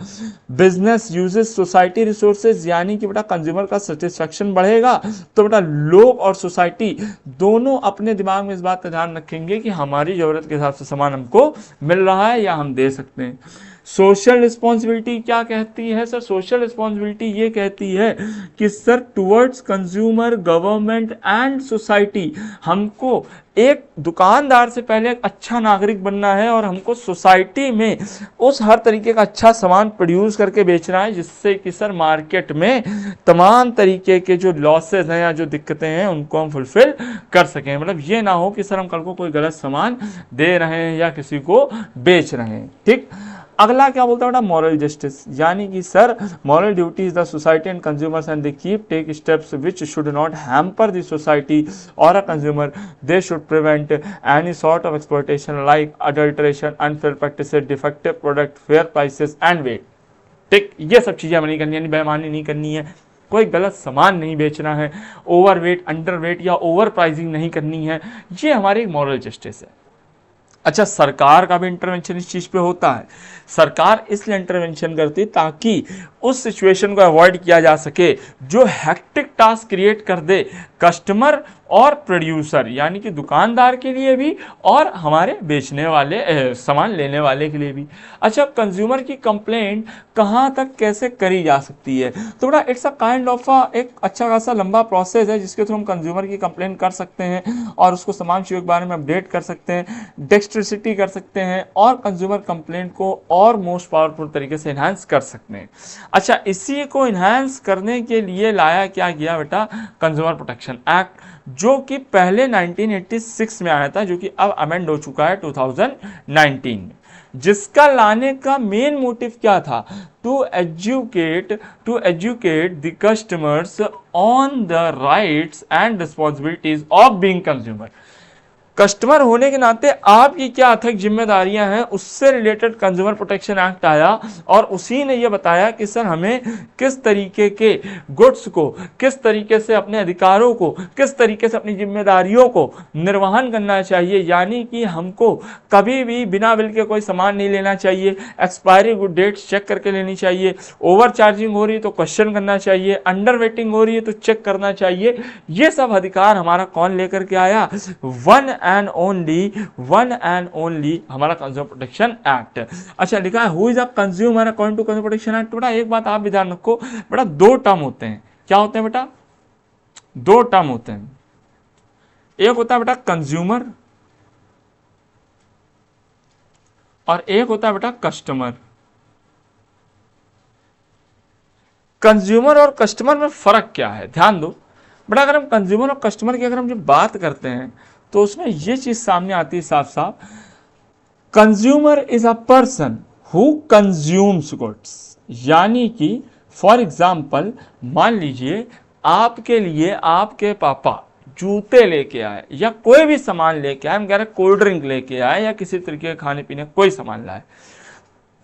Speaker 1: बिजनेस यूजेस सोसाइटी रिसोर्सेज, यानी कि बेटा कंज्यूमर का सेटिस्फेक्शन बढ़ेगा तो बेटा लोग और सोसाइटी दोनों अपने दिमाग में इस बात का ध्यान रखेंगे कि हमारी जरूरत के हिसाब से सामान हमको मिल रहा है या हम दे सकते हैं। सोशल रिस्पॉन्सिबिलिटी क्या कहती है सर? सोशल रिस्पॉन्सिबिलिटी ये कहती है कि sir towards consumer, government and society, हमको एक दुकानदार से पहले एक अच्छा नागरिक बनना है और हमको सोसाइटी में उस हर तरीके का अच्छा सामान प्रोड्यूस करके बेचना है जिससे कि सर मार्केट में तमाम तरीके के जो लॉसेज हैं या जो दिक्कतें हैं उनको हम फुलफिल कर सकें। मतलब ये ना हो कि सर हम कल को कोई गलत सामान दे रहे हैं या किसी को बेच रहे हैं। ठीक, अगला क्या बोलता है बेटा? मॉरल जस्टिस, यानी कि sir moral duties the society and consumers and they keep take steps which should not hamper the society और a consumer, they should prevent any sort of exploitation like adulteration, unfair practices, defective product, fair prices and weight. ठीक, ये सब चीजें हमें नहीं करनी है, बेईमानी नहीं करनी है, कोई गलत सामान नहीं बेचना है, ओवर वेट, अंडर वेट या ओवर प्राइसिंग नहीं करनी है, ये हमारी मॉरल जस्टिस है। अच्छा, सरकार का भी इंटरवेंशन इस चीज पे होता है। सरकार इसलिए इंटरवेंशन करती ताकि उस सिचुएशन को अवॉइड किया जा सके जो हेक्टिक टास्क क्रिएट कर दे कस्टमर और प्रोड्यूसर, यानी कि दुकानदार के लिए भी और हमारे बेचने वाले सामान लेने वाले के लिए भी। अच्छा, कंज्यूमर की कंप्लेंट कहाँ तक कैसे करी जा सकती है? तो बड़ा इट्स अ काइंड ऑफ एक अच्छा खासा लंबा प्रोसेस है जिसके थ्रू हम कंज्यूमर की कंप्लेंट कर सकते हैं और उसको तमाम चीज़ों के बारे में अपडेट कर सकते हैं, डेक्स्ट्रिसिटी कर सकते हैं और कंज्यूमर कंप्लेंट को और मोस्ट पावरफुल तरीके से इन्हांस कर सकते हैं। अच्छा, इसी को इन्हांस करने के लिए लाया क्या गया बेटा? कंज्यूमर प्रोटेक्शन एक्ट, जो कि पहले 1986 में आया था, जो कि अब अमेंड हो चुका है 2019 में। जिसका लाने का मेन मोटिव क्या था? To educate the customers on the rights and responsibilities of being consumer. Customer होने के नाते आपकी क्या अथक जिम्मेदारियां हैं, उससे रिलेटेड कंज्यूमर प्रोटेक्शन एक्ट आया और उसी ने यह बताया कि सर हमें किस तरीके के गुड्स को, किस तरीके से अपने अधिकारों को, किस तरीके से अपनी जिम्मेदारियों को निर्वहन करना चाहिए। यानी कि हमको कभी भी बिना बिल के कोई सामान नहीं लेना चाहिए, एक्सपायरी गुड डेट्स चेक करके लेनी चाहिए, ओवर चार्जिंग हो रही है तो क्वेश्चन करना चाहिए, अंडर वेटिंग हो रही है तो चेक करना चाहिए। ये सब अधिकार हमारा कौन लेकर के आया? वन एंड ओनली हमारा कंज्यूमर प्रोटेक्शन एक्ट। अच्छा, लिखा है who is a consumer according to consumer protection act. बेटा एक बात आप भी ध्यान रखो, बेटा दो टर्म होते हैं। क्या होते हैं बेटा? दो टर्म होते हैं। एक होता है बेटा कंज्यूमर और एक होता है बेटा कस्टमर। कंज्यूमर और कस्टमर में फर्क क्या है? ध्यान दो, बट अगर हम कंज्यूमर और कस्टमर की अगर हम जब बात करते हैं तो उसमें ये चीज सामने आती है साफ साफ, consumer is a person who consumes goods. यानी कि फॉर एग्जाम्पल मान लीजिए आपके लिए आपके पापा जूते लेके आए या कोई भी सामान लेके आए, हम कह रहे कोल्ड ड्रिंक लेके आए या किसी तरीके के खाने पीने कोई सामान लाए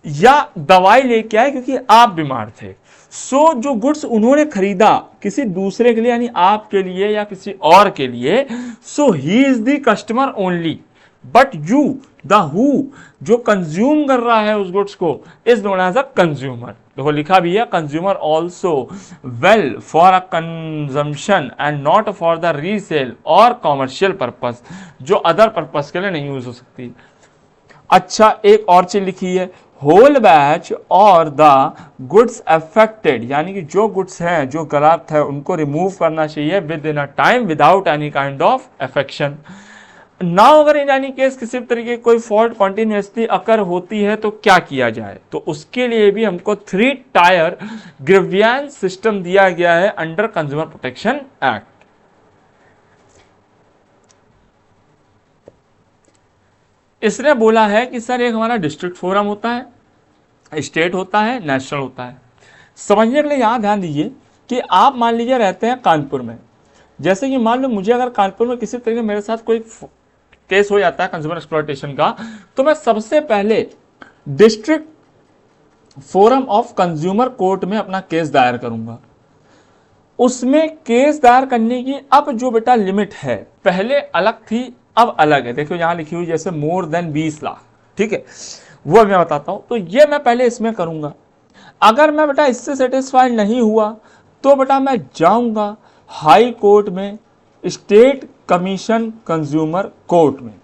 Speaker 1: या दवाई लेके आए क्योंकि आप बीमार थे। सो जो गुड्स उन्होंने खरीदा किसी दूसरे के लिए यानी आपके लिए या किसी और के लिए, so he is the customer only, but you the who जो कंज्यूम कर रहा है उस गुड्स को is known as a consumer. देखो लिखा भी है consumer also well for a consumption and not for the resale और कॉमर्शियल पर्पस, जो अदर पर्पस के लिए नहीं यूज हो सकती। अच्छा एक और चीज लिखी है, होल बैच और द गुड्स अफेक्टेड, यानी कि जो गुड्स हैं जो गलत है उनको रिमूव करना चाहिए with in a time without any kind of affection. Now अगर इन एनी केस किसी तरीके कोई फॉल्ट कॉन्टिन्यूसली अकर होती है तो क्या किया जाए, तो उसके लिए भी हमको 3 टायर ग्रीवियंस सिस्टम दिया गया है अंडर कंज्यूमर प्रोटेक्शन एक्ट। इसने बोला है कि सर एक हमारा डिस्ट्रिक्ट फोरम होता है, स्टेट होता है, नेशनल होता है। समझने के लिए यहां ध्यान दीजिए कि आप मान लीजिए रहते हैं कानपुर में, जैसे कि मान लो मुझे अगर कानपुर में किसी तरीके मेरे साथ कोई केस हो जाता है कंज्यूमर एक्सप्लॉयटेशन का, तो मैं सबसे पहले district forum of consumer court में अपना केस दायर करूंगा। उसमें केस दायर करने की अब जो बेटा लिमिट है, पहले अलग थी अब अलग है। देखो यहां लिखी हुई जैसे मोर देन 20 लाख, ठीक है, वो मैं बताता हूं। तो ये मैं पहले इसमें करूंगा। अगर मैं बेटा इससे सेटिस्फाइड नहीं हुआ तो बेटा मैं जाऊंगा हाई कोर्ट में, स्टेट कमीशन कंज्यूमर कोर्ट में।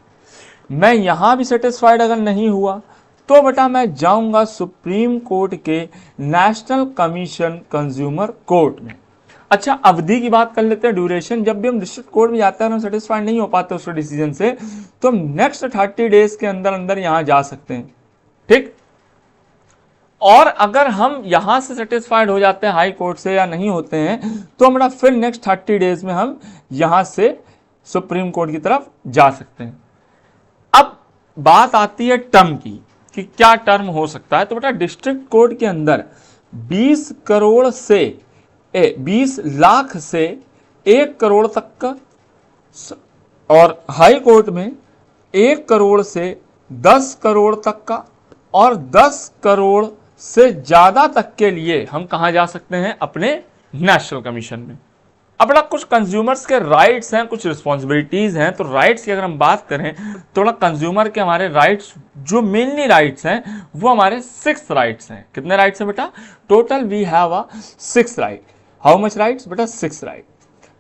Speaker 1: मैं यहां भी सेटिस्फाइड अगर नहीं हुआ तो बेटा मैं जाऊंगा सुप्रीम कोर्ट के नेशनल कमीशन कंज्यूमर कोर्ट में। अच्छा अवधि की बात कर लेते हैं, ड्यूरेशन। जब भी हम डिस्ट्रिक्ट कोर्ट में जाते हैं हम सेटिस्फाइड नहीं हो पाते उसके डिसीजन से, तो हम नेक्स्ट 30 डेज के अंदर अंदर यहां जा सकते हैं, ठीक। और अगर हम यहां से सेटिस्फाइड हो जाते हैं हाई कोर्ट से या नहीं होते हैं, तो हमारा फिर नेक्स्ट 30 डेज में हम यहां से सुप्रीम कोर्ट की तरफ जा सकते हैं। अब बात आती है टर्म की कि क्या टर्म हो सकता है। तो बेटा डिस्ट्रिक्ट कोर्ट के अंदर 20 करोड़ से 20 लाख से 1 करोड़ तक का, और हाई कोर्ट में 1 करोड़ से 10 करोड़ तक का, और 10 करोड़ से ज्यादा तक के लिए हम कहां जा सकते हैं, अपने नेशनल कमीशन में। अब बड़ा कुछ कंज्यूमर्स के राइट्स हैं, कुछ रिस्पॉन्सिबिलिटीज हैं। तो राइट्स की अगर हम बात करें तो बड़ा कंज्यूमर के हमारे राइट्स जो मेनली राइट्स हैं वो हमारे 6 राइट्स हैं। कितने राइट्स हैं बेटा, total we have a 6 right. How much rights बेटा, 6 राइट।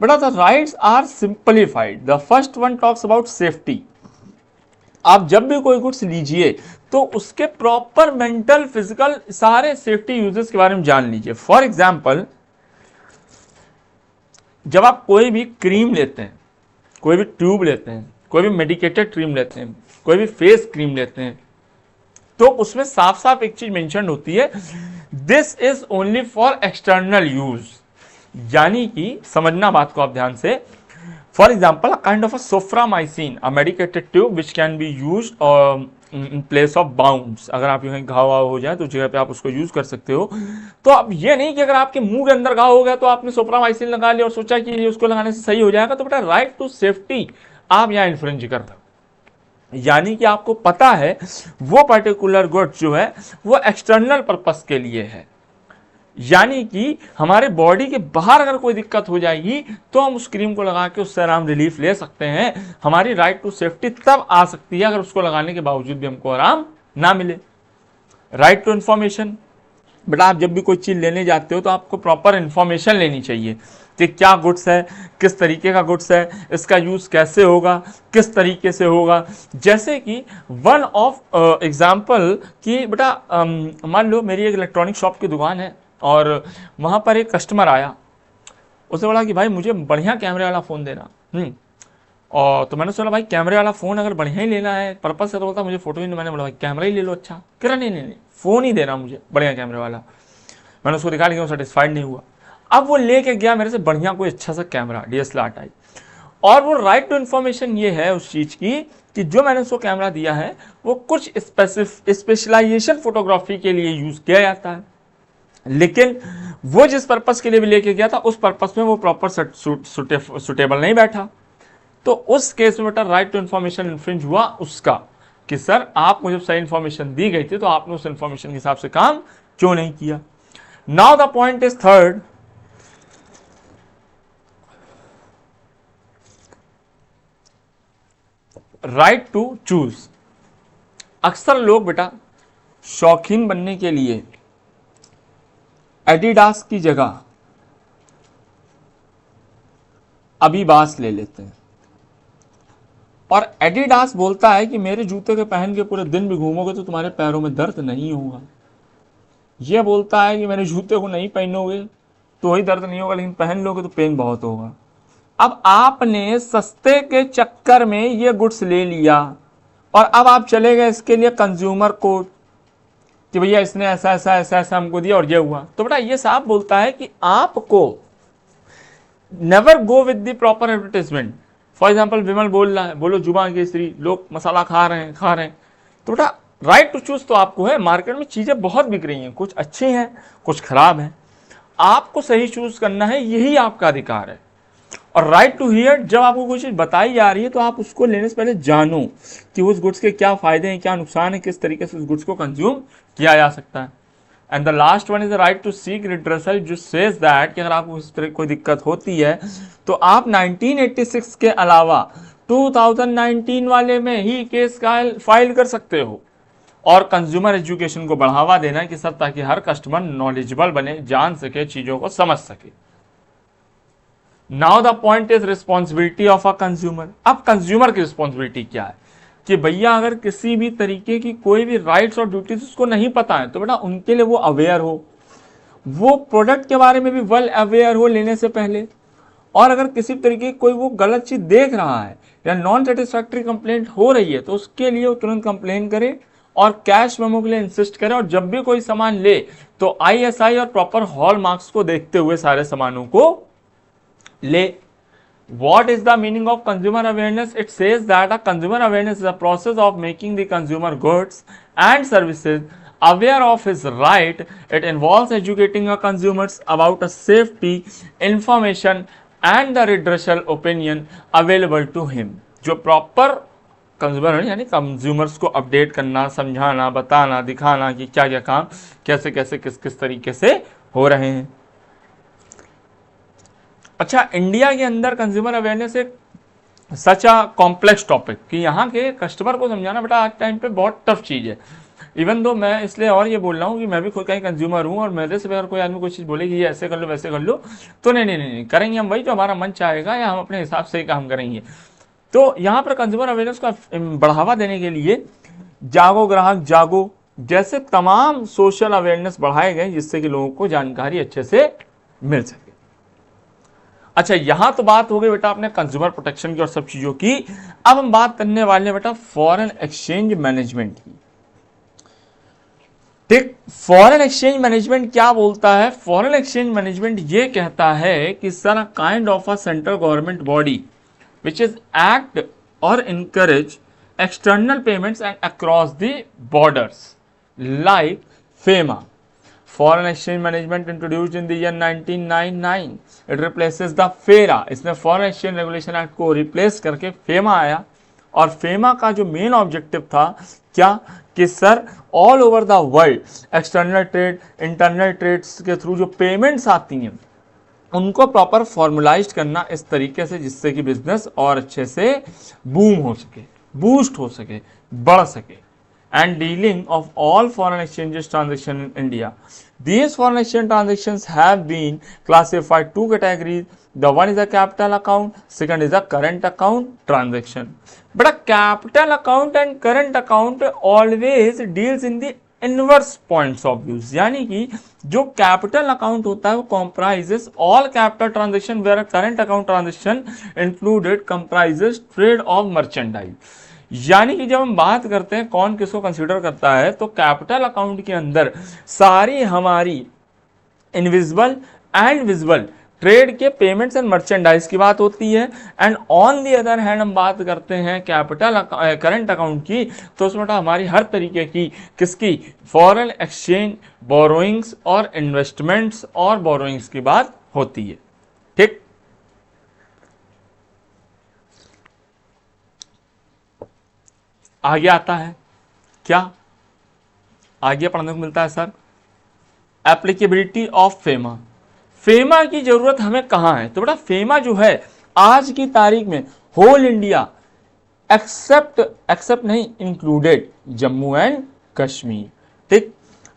Speaker 1: बेटा the rights are simplified. The first one talks about safety. आप जब भी कोई गुड्स लीजिए तो उसके प्रॉपर मेंटल फिजिकल सारे सेफ्टी यूजेस के बारे में जान लीजिए। फॉर एग्जाम्पल जब आप कोई भी क्रीम लेते हैं, कोई भी ट्यूब लेते हैं, कोई भी मेडिकेटेड क्रीम लेते हैं, कोई भी फेस क्रीम लेते हैं, तो उसमें साफ साफ एक चीज मेंशन होती है, this is only for external use. यानी कि समझना बात को आप ध्यान से, for example a kind of a Soframycin, a medicated tube which can be use in place of bounds. अगर आप कहीं घाव हो जाए तो उस जगह पे आप उसको यूज कर सकते हो। तो अब ये नहीं कि अगर आपके मुंह के अंदर घाव हो गया तो आपने सोफ्रामाइसिन लगा लिया और सोचा कि ये उसको लगाने से सही हो जाएगा, तो बेटा राइट टू सेफ्टी आप यहाँ इन्फ्रिंज कर रहे हो। यानी कि आपको पता है वो पर्टिकुलर गुड जो है वो एक्सटर्नल पर्पस के लिए है, यानी कि हमारे बॉडी के बाहर अगर कोई दिक्कत हो जाएगी तो हम उस क्रीम को लगा के उससे आराम रिलीफ ले सकते हैं। हमारी राइट टू सेफ्टी तब आ सकती है अगर उसको लगाने के बावजूद भी हमको आराम ना मिले। राइट टू इंफॉर्मेशन, बेटा आप जब भी कोई चीज लेने जाते हो तो आपको प्रॉपर इंफॉर्मेशन लेनी चाहिए कि क्या गुड्स है, किस तरीके का गुड्स है, इसका यूज कैसे होगा, किस तरीके से होगा। जैसे कि वन ऑफ एग्जाम्पल कि बेटा मान लो मेरी एक इलेक्ट्रॉनिक शॉप की दुकान है और वहां पर एक कस्टमर आया, उसने बोला कि भाई मुझे बढ़िया कैमरे वाला फ़ोन देना। और तो मैंने सोचा भाई कैमरे वाला फ़ोन अगर बढ़िया ही लेना है, पर्पस से तो बोलता मुझे फोटो ही नहीं। मैंने बोला भाई कैमरा ही ले लो। अच्छा कह रहा नहीं फ़ोन ही देना मुझे बढ़िया कैमरे वाला। मैंने उसको दिखा लिया, सेटिस्फाइड नहीं हुआ। अब वो लेके गया मेरे से बढ़िया कोई अच्छा सा कैमरा DSLR टाइप, और वो राइट टू इन्फॉर्मेशन ये है उस चीज़ की कि जो मैंने उसको कैमरा दिया है वो कुछ स्पेशलाइजेशन फोटोग्राफी के लिए यूज़ किया जाता है, लेकिन वो जिस पर्पस के लिए भी लेके गया था उस पर्पस में वो प्रॉपर सुटेबल नहीं बैठा। तो उस केस में बेटा राइट टू इन्फॉर्मेशन इन्फ्रिंज हुआ उसका, कि सर आपको जब सही इन्फॉर्मेशन दी गई थी तो आपने उस इन्फॉर्मेशन के हिसाब से काम क्यों नहीं किया। Now the point is third, right to choose. अक्सर लोग बेटा शौकीन बनने के लिए एडिडास की जगह अबीबास ले लेते हैं, और एडिडास बोलता है कि मेरे जूते के पहन के पूरे दिन भी घूमोगे तो तुम्हारे पैरों में दर्द नहीं होगा। यह बोलता है कि मेरे जूते को नहीं पहनोगे तो ही दर्द नहीं होगा, लेकिन पहन लोगे तो पेन बहुत होगा। अब आपने सस्ते के चक्कर में ये गुड्स ले लिया और अब आप चले गए इसके लिए कंज्यूमर कोर्ट कि भैया इसने ऐसा ऐसा ऐसा ऐसा हमको दिया और ये हुआ। तो बेटा ये साहब बोलता है कि आपको never go with the proper advertisement. For example Vimal बोल रहा है, बोलो जुबान केसरी, लोग मसाला खा रहे हैं, तो बेटा राइट टू चूज तो आपको है। मार्केट में चीजें बहुत बिक रही हैं, कुछ अच्छी हैं कुछ खराब हैं, आपको सही चूज करना है, यही आपका अधिकार है। और राइट टू हियर, जब आपको कोई चीज बताई जा रही है तो आप उसको लेने से पहले जानो कि उस गुड्स के क्या फायदे हैं, क्या नुकसान है, किस तरीके से उस गुड्स को कंज्यूम किया जा सकता है। And the last one is the right to seek redressal, जो सेज दैट कि अगर आपको इस तरह कोई दिक्कत होती है तो आप 1986 के अलावा 2019 वाले में ही केस फाइल कर सकते हो। और कंज्यूमर एजुकेशन को बढ़ावा देना कि सर ताकि हर कस्टमर नॉलेजेबल बने, जान सके, चीजों को समझ सके। Now the point is responsibility of a consumer. अब कंज्यूमर की रिस्पॉन्सिबिलिटी क्या है कि भैया अगर किसी भी तरीके की कोई भी राइट्स और ड्यूटीज उसको नहीं पता है तो बेटा उनके लिए वो अवेयर हो, वो प्रोडक्ट के बारे में भी वेल अवेयर हो लेने से पहले। और अगर किसी तरीके की कोई वो गलत चीज देख रहा है या नॉन सेटिस्फैक्ट्री कंप्लेंट हो रही है तो उसके लिए वो तुरंत कंप्लेन करे और कैश मेमो के लिए इंसिस्ट करे, और जब भी कोई सामान ले तो ISI और प्रॉपर हॉल मार्क्स को देखते हुए सारे सामानों को ले। What is the meaning of consumer awareness? It says that a consumer awareness is a process of making the consumer goods and services aware of his right. It involves educating a consumers about a safety, information and the redressal opinion available to him. जो proper consumer यानी consumers को update करना, समझाना, बताना, दिखाना कि क्या क्या काम कैसे कैसे किस किस तरीके से हो रहे हैं। अच्छा, इंडिया के अंदर कंज्यूमर अवेयरनेस एक सच अ कॉम्प्लेक्स टॉपिक कि यहाँ के कस्टमर को समझाना बेटा आज टाइम पे बहुत टफ चीज़ है। इवन दो मैं इसलिए और ये बोल रहा हूँ कि मैं भी खुद का ही कंज्यूमर हूँ, और मेरे से अगर कोई आदमी कोई चीज़ बोले कि ये ऐसे कर लो वैसे कर लो तो नहीं करेंगे हम वही जो हमारा मन चाहेगा या हम अपने हिसाब से ही काम करेंगे। तो यहाँ पर कंज्यूमर अवेयरनेस का बढ़ावा देने के लिए जागो ग्राहक जागो जैसे तमाम सोशल अवेयरनेस बढ़ाए गए जिससे कि लोगों को जानकारी अच्छे से मिल सके। अच्छा, यहां तो बात हो गई बेटा अपने कंज्यूमर प्रोटेक्शन की और सब चीजों की। अब हम बात करने वाले हैं बेटा फॉरेन एक्सचेंज मैनेजमेंट की। ठीक, फॉरेन एक्सचेंज मैनेजमेंट क्या बोलता है? फॉरेन एक्सचेंज मैनेजमेंट ये कहता है कि sir kind of a central government body which is act और encourage external payments and across the borders like FEMA. Foreign Exchange Management introduced in the year 1999. It replaces the FERA. इसने Foreign Exchange Regulation Act को replace करके FEMA आया, और FEMA का जो main objective था क्या कि sir all over the world external trade, internal trades के थ्रू जो पेमेंट्स आती हैं उनको प्रॉपर फॉर्मुलाइज करना इस तरीके से जिससे कि बिजनेस और अच्छे से बूम हो सके, बूस्ट हो सके, बढ़ सके। And dealing of all foreign exchanges transaction in India. These foreign exchange transactions have been classified two categories. The one is a capital account, second is a current account transaction. But a capital account and current account always deals in the inverse points of views. यानी कि जो capital account होता है वो comprises all capital transaction, where a current account transaction included comprises trade of merchandise. यानी कि जब हम बात करते हैं कौन किसको कंसीडर करता है तो कैपिटल अकाउंट के अंदर सारी हमारी इनविजिबल एंड विजुअल ट्रेड के पेमेंट्स एंड मर्चेंडाइज की बात होती है। And on the other hand हम बात करते हैं कैपिटल करंट अकाउंट की, तो उसमें हमारी हर तरीके की किसकी फॉरेन एक्सचेंज बोरोइंग्स और इन्वेस्टमेंट्स और बोरोइंग्स की बात होती है। ठीक, आगे आता है क्या, आगे पढ़ने को मिलता है sir applicability of FEMA. FEMA की जरूरत हमें कहां है, तो बेटा फेमा जो है आज की तारीख में होल इंडिया एक्सेप्ट नहीं इंक्लूडेड जम्मू एंड कश्मीर। ठीक,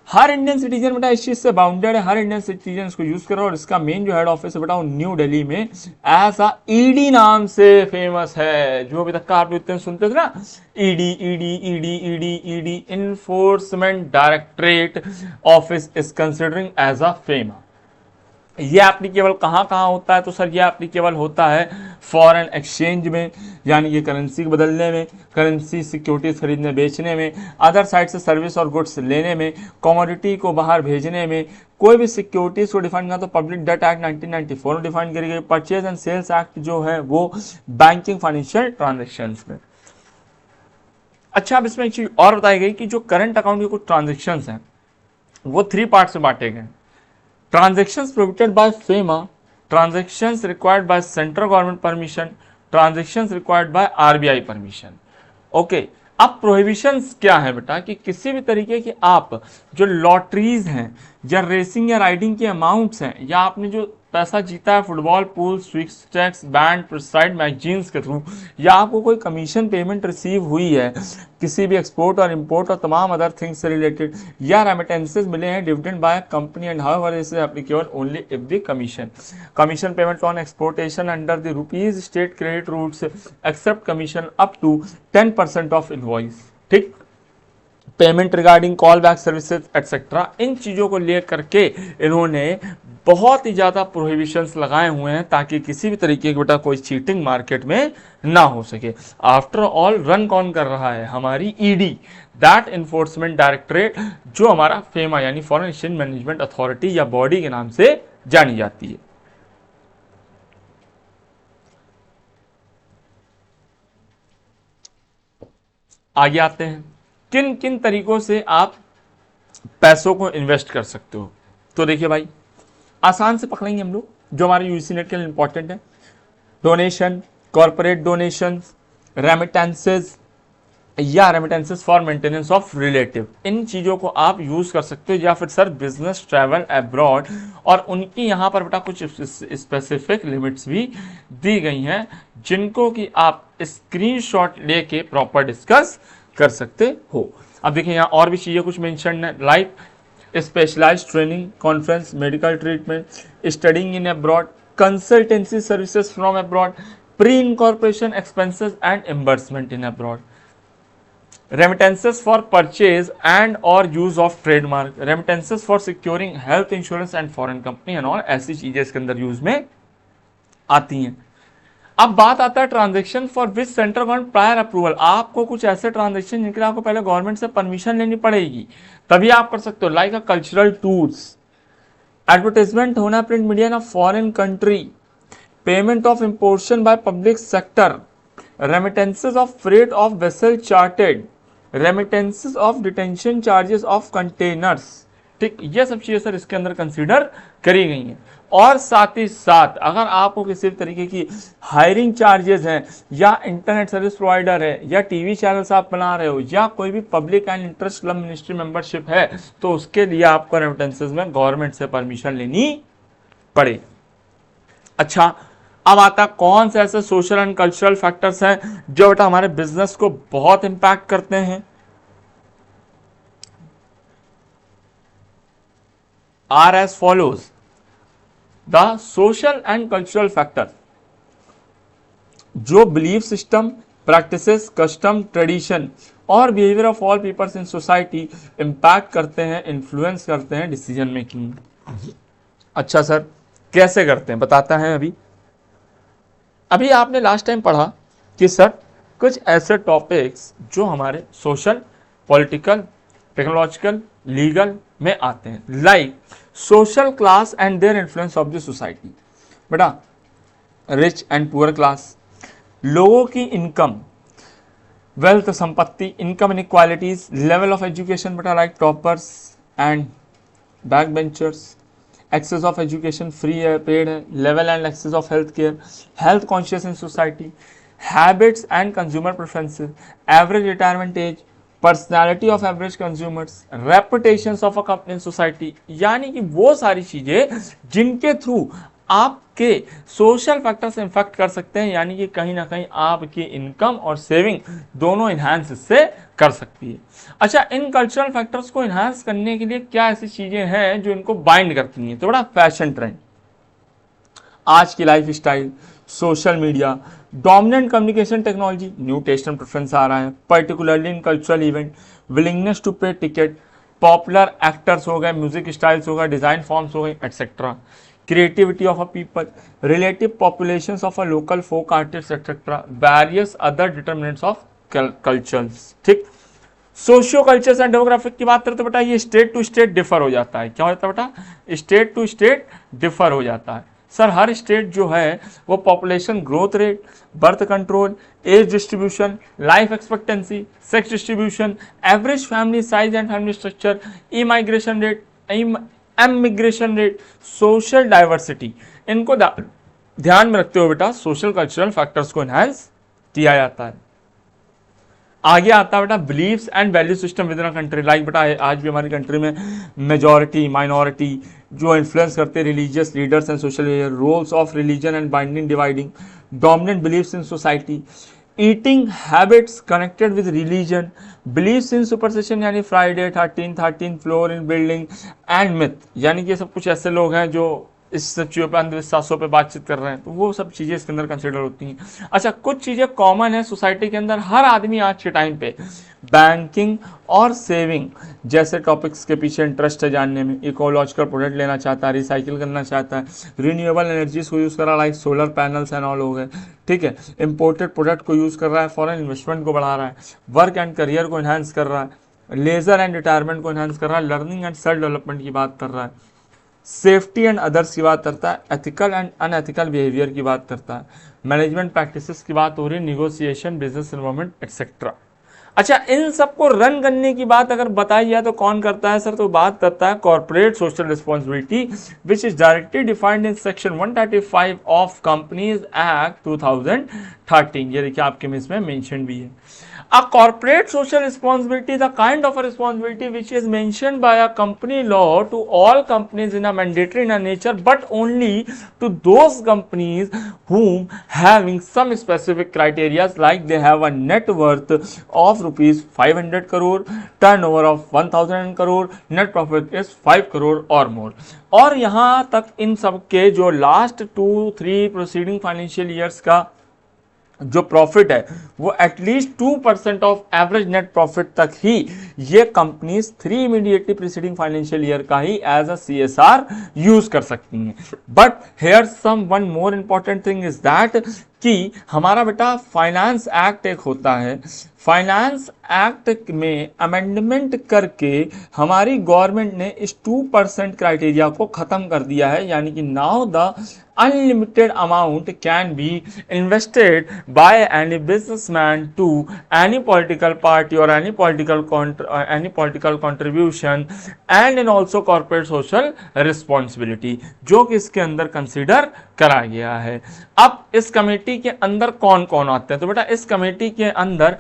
Speaker 1: हर इंडियन सिटीजन बेटा इस चीज से बाउंडेड है, हर इंडियन सिटीजन इसको यूज करो। और इसका मेन जो हेड ऑफिस है बेटा वो न्यू दिल्ली में ऐसा ईडी नाम से फेमस है, जो अभी तक का आप इतने सुनते थे ना, ED ED ED ED ED enforcement directorate office is considering as a FEMA. ये एप्लीकेबल कहाँ कहाँ होता है, तो सर ये एप्लीकेबल होता है फॉरेन एक्सचेंज में, यानी कि करेंसी बदलने में, करेंसी सिक्योरिटीज खरीदने बेचने में, अदर साइड से सर्विस और गुड्स लेने में, कमोडिटी को बाहर भेजने में, कोई भी सिक्योरिटीज को डिफाइन करना तो पब्लिक डेट एक्ट 1994 में डिफाइन करी गई, परचेज एंड सेल्स एक्ट जो है वो बैंकिंग फाइनेंशियल ट्रांजेक्शन में। अच्छा, अब इसमें एक चीज और बताई गई कि जो करंट अकाउंट के कुछ ट्रांजेक्शन हैं वो 3 पार्ट में बांटे गए। Transactions prohibited by FEMA, transactions required by central government permission, transactions required by RBI permission. Okay, अब प्रोहिबिशंस क्या है बेटा कि किसी भी तरीके की आप जो लॉटरीज हैं या रेसिंग या राइडिंग के अमाउंट्स हैं, या आपने जो पैसा जीता है football pool civics tax band preside magazines के थ्रू, या आपको कोई कमीशन पेमेंट रिसीव हुई है किसी भी एक्सपोर्ट और इंपोर्ट और तमाम अदर थिंग्स से रिलेटेड, या रेमिटेंसेस मिले हैं dividend by company and however this is applicable only if the commission payment on exportation under the rupees state credit routes except commission up to 10% of invoice. ठीक, payment regarding call back services etcetera, इन चीज़ों को लेकर के इन्होंने बहुत ही ज़्यादा prohibitions लगाए हुए हैं ताकि किसी भी तरीके की बेटा कोई चीटिंग मार्केट में ना हो सके। आफ्टर ऑल रन कौन कर रहा है, हमारी ईडी, दैट इन्फोर्समेंट डायरेक्टरेट, जो हमारा फेमा यानी फॉरेन एक्सचेंज मैनेजमेंट अथॉरिटी या बॉडी के नाम से जानी जाती है। आगे आते हैं, किन किन तरीकों से आप पैसों को इन्वेस्ट कर सकते हो। तो देखिए भाई, आसान से पकड़ेंगे हम लोग जो हमारे यूजीसी नेट के लिए इंपॉर्टेंट है। डोनेशन, कॉर्पोरेट डोनेशन, रेमिटेंसेज या remittances for maintenance of relative, इन चीज़ों को आप यूज़ कर सकते हो। या फिर सर बिजनेस ट्रैवल अब्रॉड, और उनकी यहाँ पर बेटा कुछ स्पेसिफिक लिमिट्स भी दी गई हैं जिनको कि आप स्क्रीनशॉट लेके प्रॉपर डिस्कस कर सकते हो। अब देखिए यहाँ और भी चीज़ें कुछ मेंशन है, like specialised training, conference, medical treatment, studying in abroad, consultancy services from abroad, pre incorporation expenses and reimbursement in abroad, remittances for purchase and और use of trademark, remittances for securing health insurance and foreign company and all, ऐसी चीजें इसके अंदर use में आती हैं। अब बात आता है transaction for which central government prior approval, आपको कुछ ऐसे ट्रांजेक्शन जिनके लिए आपको पहले गवर्नमेंट से परमिशन लेनी पड़ेगी तभी आप कर सकते हो, like a cultural tours, advertisement होना print media in a foreign country, payment of importation by public sector, remittances of freight of vessel chartered, remittances of detention charges of containers. ठीक, ये सब चीजें सर इसके अंदर कंसीडर करी गई हैं। और साथ ही साथ अगर आपको किसी भी तरीके की हायरिंग चार्जेस हैं, या इंटरनेट सर्विस प्रोवाइडर है, या टीवी चैनल्स आप बना रहे हो, या कोई भी public and interest club ministry membership है, तो उसके लिए आपको रेमिटेंसेज में गवर्नमेंट से परमिशन लेनी पड़े। अच्छा, अब आता कौन से ऐसे सोशल एंड कल्चरल फैक्टर्स हैं जो बेटा हमारे बिजनेस को बहुत इंपैक्ट करते हैं। Are as follows, the social and cultural factor, जो belief system, practices, custom, tradition और behaviour of all peoples in society impact करते हैं, इन्फ्लुएंस करते हैं डिसीजन मेकिंग। अच्छा सर, कैसे करते हैं बताता है। अभी आपने लास्ट टाइम पढ़ा कि सर कुछ ऐसे टॉपिक्स जो हमारे सोशल, पॉलिटिकल, टेक्नोलॉजिकल, लीगल में आते हैं। Like social class and their influence of the society. बेटा रिच एंड पुअर क्लास, लोगों की इनकम, वेल्थ संपत्ति, income inequalities, level of education बेटा like toppers and back benchers, access of education free है, paid है, level and access of health care, health conscious in society, habits and consumer preferences, average retirement age, personality of average consumers, reputation of a company in society. यानी कि वो सारी चीजें जिनके through आपके social factors infect कर सकते हैं, यानी कि कहीं ना कहीं आपकी इनकम और सेविंग दोनों इन्हांस इससे कर सकती है। अच्छा, इन कल्चरल फैक्टर्स को इन्हांस करने के लिए क्या ऐसी चीजें हैं जो इनको बाइंड करती हैं? तो बड़ा फैशन ट्रेंड, आज की life style, social media, dominant communication technology, new taste and preference आ रहा है, particularly in cultural event, willingness to pay ticket, popular actors हो गए, म्यूजिक स्टाइल्स हो गए, डिजाइन फॉर्म्स हो गए, etcetera, creativity of a people, relative populations of a local folk artists etc, various other determinants of cultures। ठीक, socio cultures and demographic की बात करें तो बेटा ये स्टेट टू स्टेट डिफर हो जाता है। क्या हो जाता है बेटा? स्टेट टू स्टेट डिफर हो जाता है। सर हर स्टेट जो है वो population growth rate, birth control, age distribution, life expectancy, sex distribution, average family size and family structure, immigration rate, emigration rate, social diversity, इनको ध्यान में रखते हुए बेटा सोशल कल्चरल फैक्टर्स को एनहांस किया जाता है। आगे आता है बेटा beliefs and value system within a country. Like बेटा आज भी हमारी कंट्री में मेजॉरिटी माइनॉरिटी जो इन्फ्लुएंस करते हैं religious leaders and social roles of religion and binding dividing, dominant beliefs in society, eating habits connected with religion, believes in superstition यानी Friday 13 floor in building and myth, यानी कि सब कुछ ऐसे लोग हैं जो इस चीज़ों पे अंधविश्वासों पे बातचीत कर रहे हैं, तो वो सब चीज़ें इसके अंदर कंसिडर होती हैं। अच्छा, कुछ चीज़ें कॉमन है सोसाइटी के अंदर, हर आदमी आज के टाइम पे बैंकिंग और सेविंग जैसे टॉपिक्स के पीछे इंटरेस्ट है जानने में, इकोलॉजिकल प्रोडक्ट लेना चाहता है, रिसाइकिल करना चाहता है, रिन्यूएबल एनर्जीज को यूज़ कर रहा है like solar panels and all हो गए, ठीक है, इंपोर्टेड प्रोडक्ट को यूज़ कर रहा है, फॉरेन इन्वेस्टमेंट को बढ़ा रहा है, वर्क एंड करियर को एनहांस कर रहा है, लेजर एंड रिटायरमेंट को एनहांस कर रहा है, लर्निंग एंड सेल्फ डेवलपमेंट की बात कर रहा है, सेफ्टी एंड अदर्स की बात करता है, एथिकल एंड अनएथिकल बिहेवियर की बात करता है, मैनेजमेंट प्रैक्टिसेस की बात हो रही है, निगोसिएशन, बिजनेस एनवायरनमेंट एक्सेट्रा। अच्छा, इन सबको रन करने की बात अगर बताई जाए तो कौन करता है सर? तो बात करता है corporate social responsibility which is directly defined in section 135 of companies act 2013। ये देखिए आपके में इसमें मेंशन भी है। A corporate social responsibility is a kind of a responsibility which is mentioned by a company law to all companies in a mandatory in a nature, but only to those companies whom having some specific criteria like they have a net worth of rupees 500 crore, turnover of 1000 crore, net profit is 5 crore or more। और यहाँ तक इन सब के जो last 2-3 proceeding financial years का जो profit है वो at least 2% of average net profit तक ही ये companies 3 immediately preceding financial year का ही एज अ CSR यूज कर सकती हैं। But here some one more important thing is that कि हमारा बेटा फाइनेंस एक्ट एक होता है, फाइनेंस एक्ट में अमेंडमेंट करके हमारी गवर्नमेंट ने इस 2% क्राइटेरिया को खत्म कर दिया है, यानी कि now the unlimited amount can be invested by any businessman to any political party or any political contribution and in also corporate social responsibility, जो कि इसके अंदर कंसीडर करा गया है। अब इस कमेटी के अंदर कौन कौन आते हैं? तो बेटा इस कमेटी के अंदर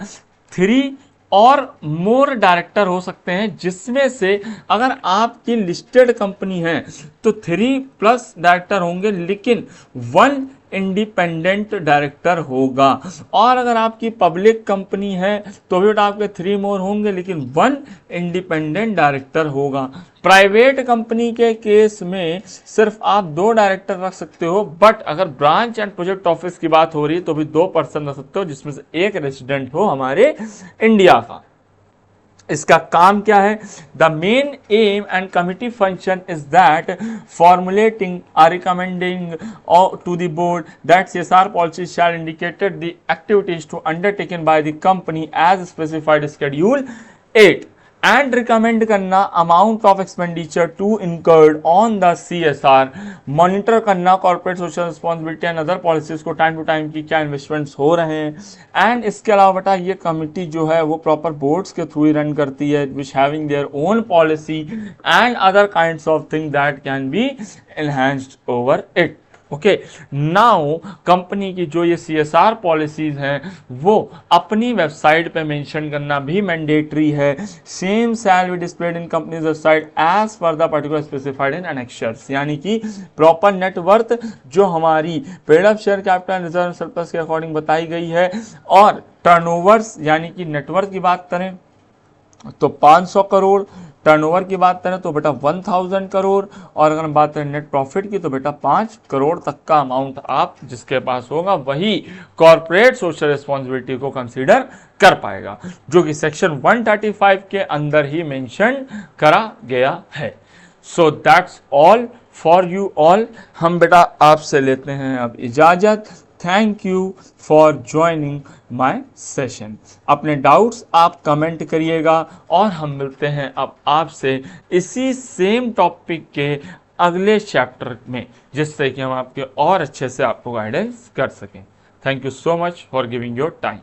Speaker 1: 3 और मोर डायरेक्टर हो सकते हैं, जिसमें से अगर आपकी लिस्टेड कंपनी है तो 3+ डायरेक्टर होंगे, लेकिन 1 इंडिपेंडेंट डायरेक्टर होगा। और अगर आपकी पब्लिक कंपनी है तो भी आपके 3 मोर होंगे, लेकिन 1 इंडिपेंडेंट डायरेक्टर होगा। प्राइवेट कंपनी के केस में सिर्फ आप 2 डायरेक्टर रख सकते हो, बट अगर ब्रांच एंड प्रोजेक्ट ऑफिस की बात हो रही है तो भी 2 पर्सन रख सकते हो, जिसमें से एक रेजिडेंट हो हमारे इंडिया का। इसका काम क्या है? The main aim and committee function is that formulating recommending to the board that CSR policy shall indicated the activities to undertaken by the company as specified schedule 8 and recommend करना amount of expenditure to incurred on the CSR, monitor करना corporate social responsibility and other policies को time to time की क्या investments हो रहे हैं। And इसके अलावा बेटा ये कमिटी जो है वो प्रॉपर बोर्ड्स के थ्रू ही रन करती है, which having their own policy and other kinds of thing that can be enhanced over it. Okay, now company की जो ये CSR पॉलिसीज हैं वो अपनी वेबसाइट पे मेंशन करना भी मैंडेटरी है। Same shall be displayed in companies website as per the particular specified in annexures, यानी कि प्रॉपर नेटवर्थ जो हमारी paid up share capital reserve surplus के अकॉर्डिंग बताई गई है, और टर्नओवर्स यानी कि नेटवर्थ की बात करें तो 500 करोड़, टर्नओवर की बात करें तो बेटा 1000 करोड़, और अगर हम बात करें नेट प्रॉफिट की तो बेटा 5 करोड़ तक का अमाउंट आप जिसके पास होगा वही कॉर्पोरेट सोशल रिस्पॉन्सिबिलिटी को कंसीडर कर पाएगा, जो कि सेक्शन 135 के अंदर ही मेंशन करा गया है। So that's all for you all. हम बेटा आपसे लेते हैं अब इजाजत। Thank you for joining my session. अपने डाउट्स आप कमेंट करिएगा और हम मिलते हैं अब आपसे इसी सेम टॉपिक के अगले चैप्टर में, जिससे कि हम आपके और अच्छे से आपको गाइडेंस कर सकें। Thank you so much for giving your time.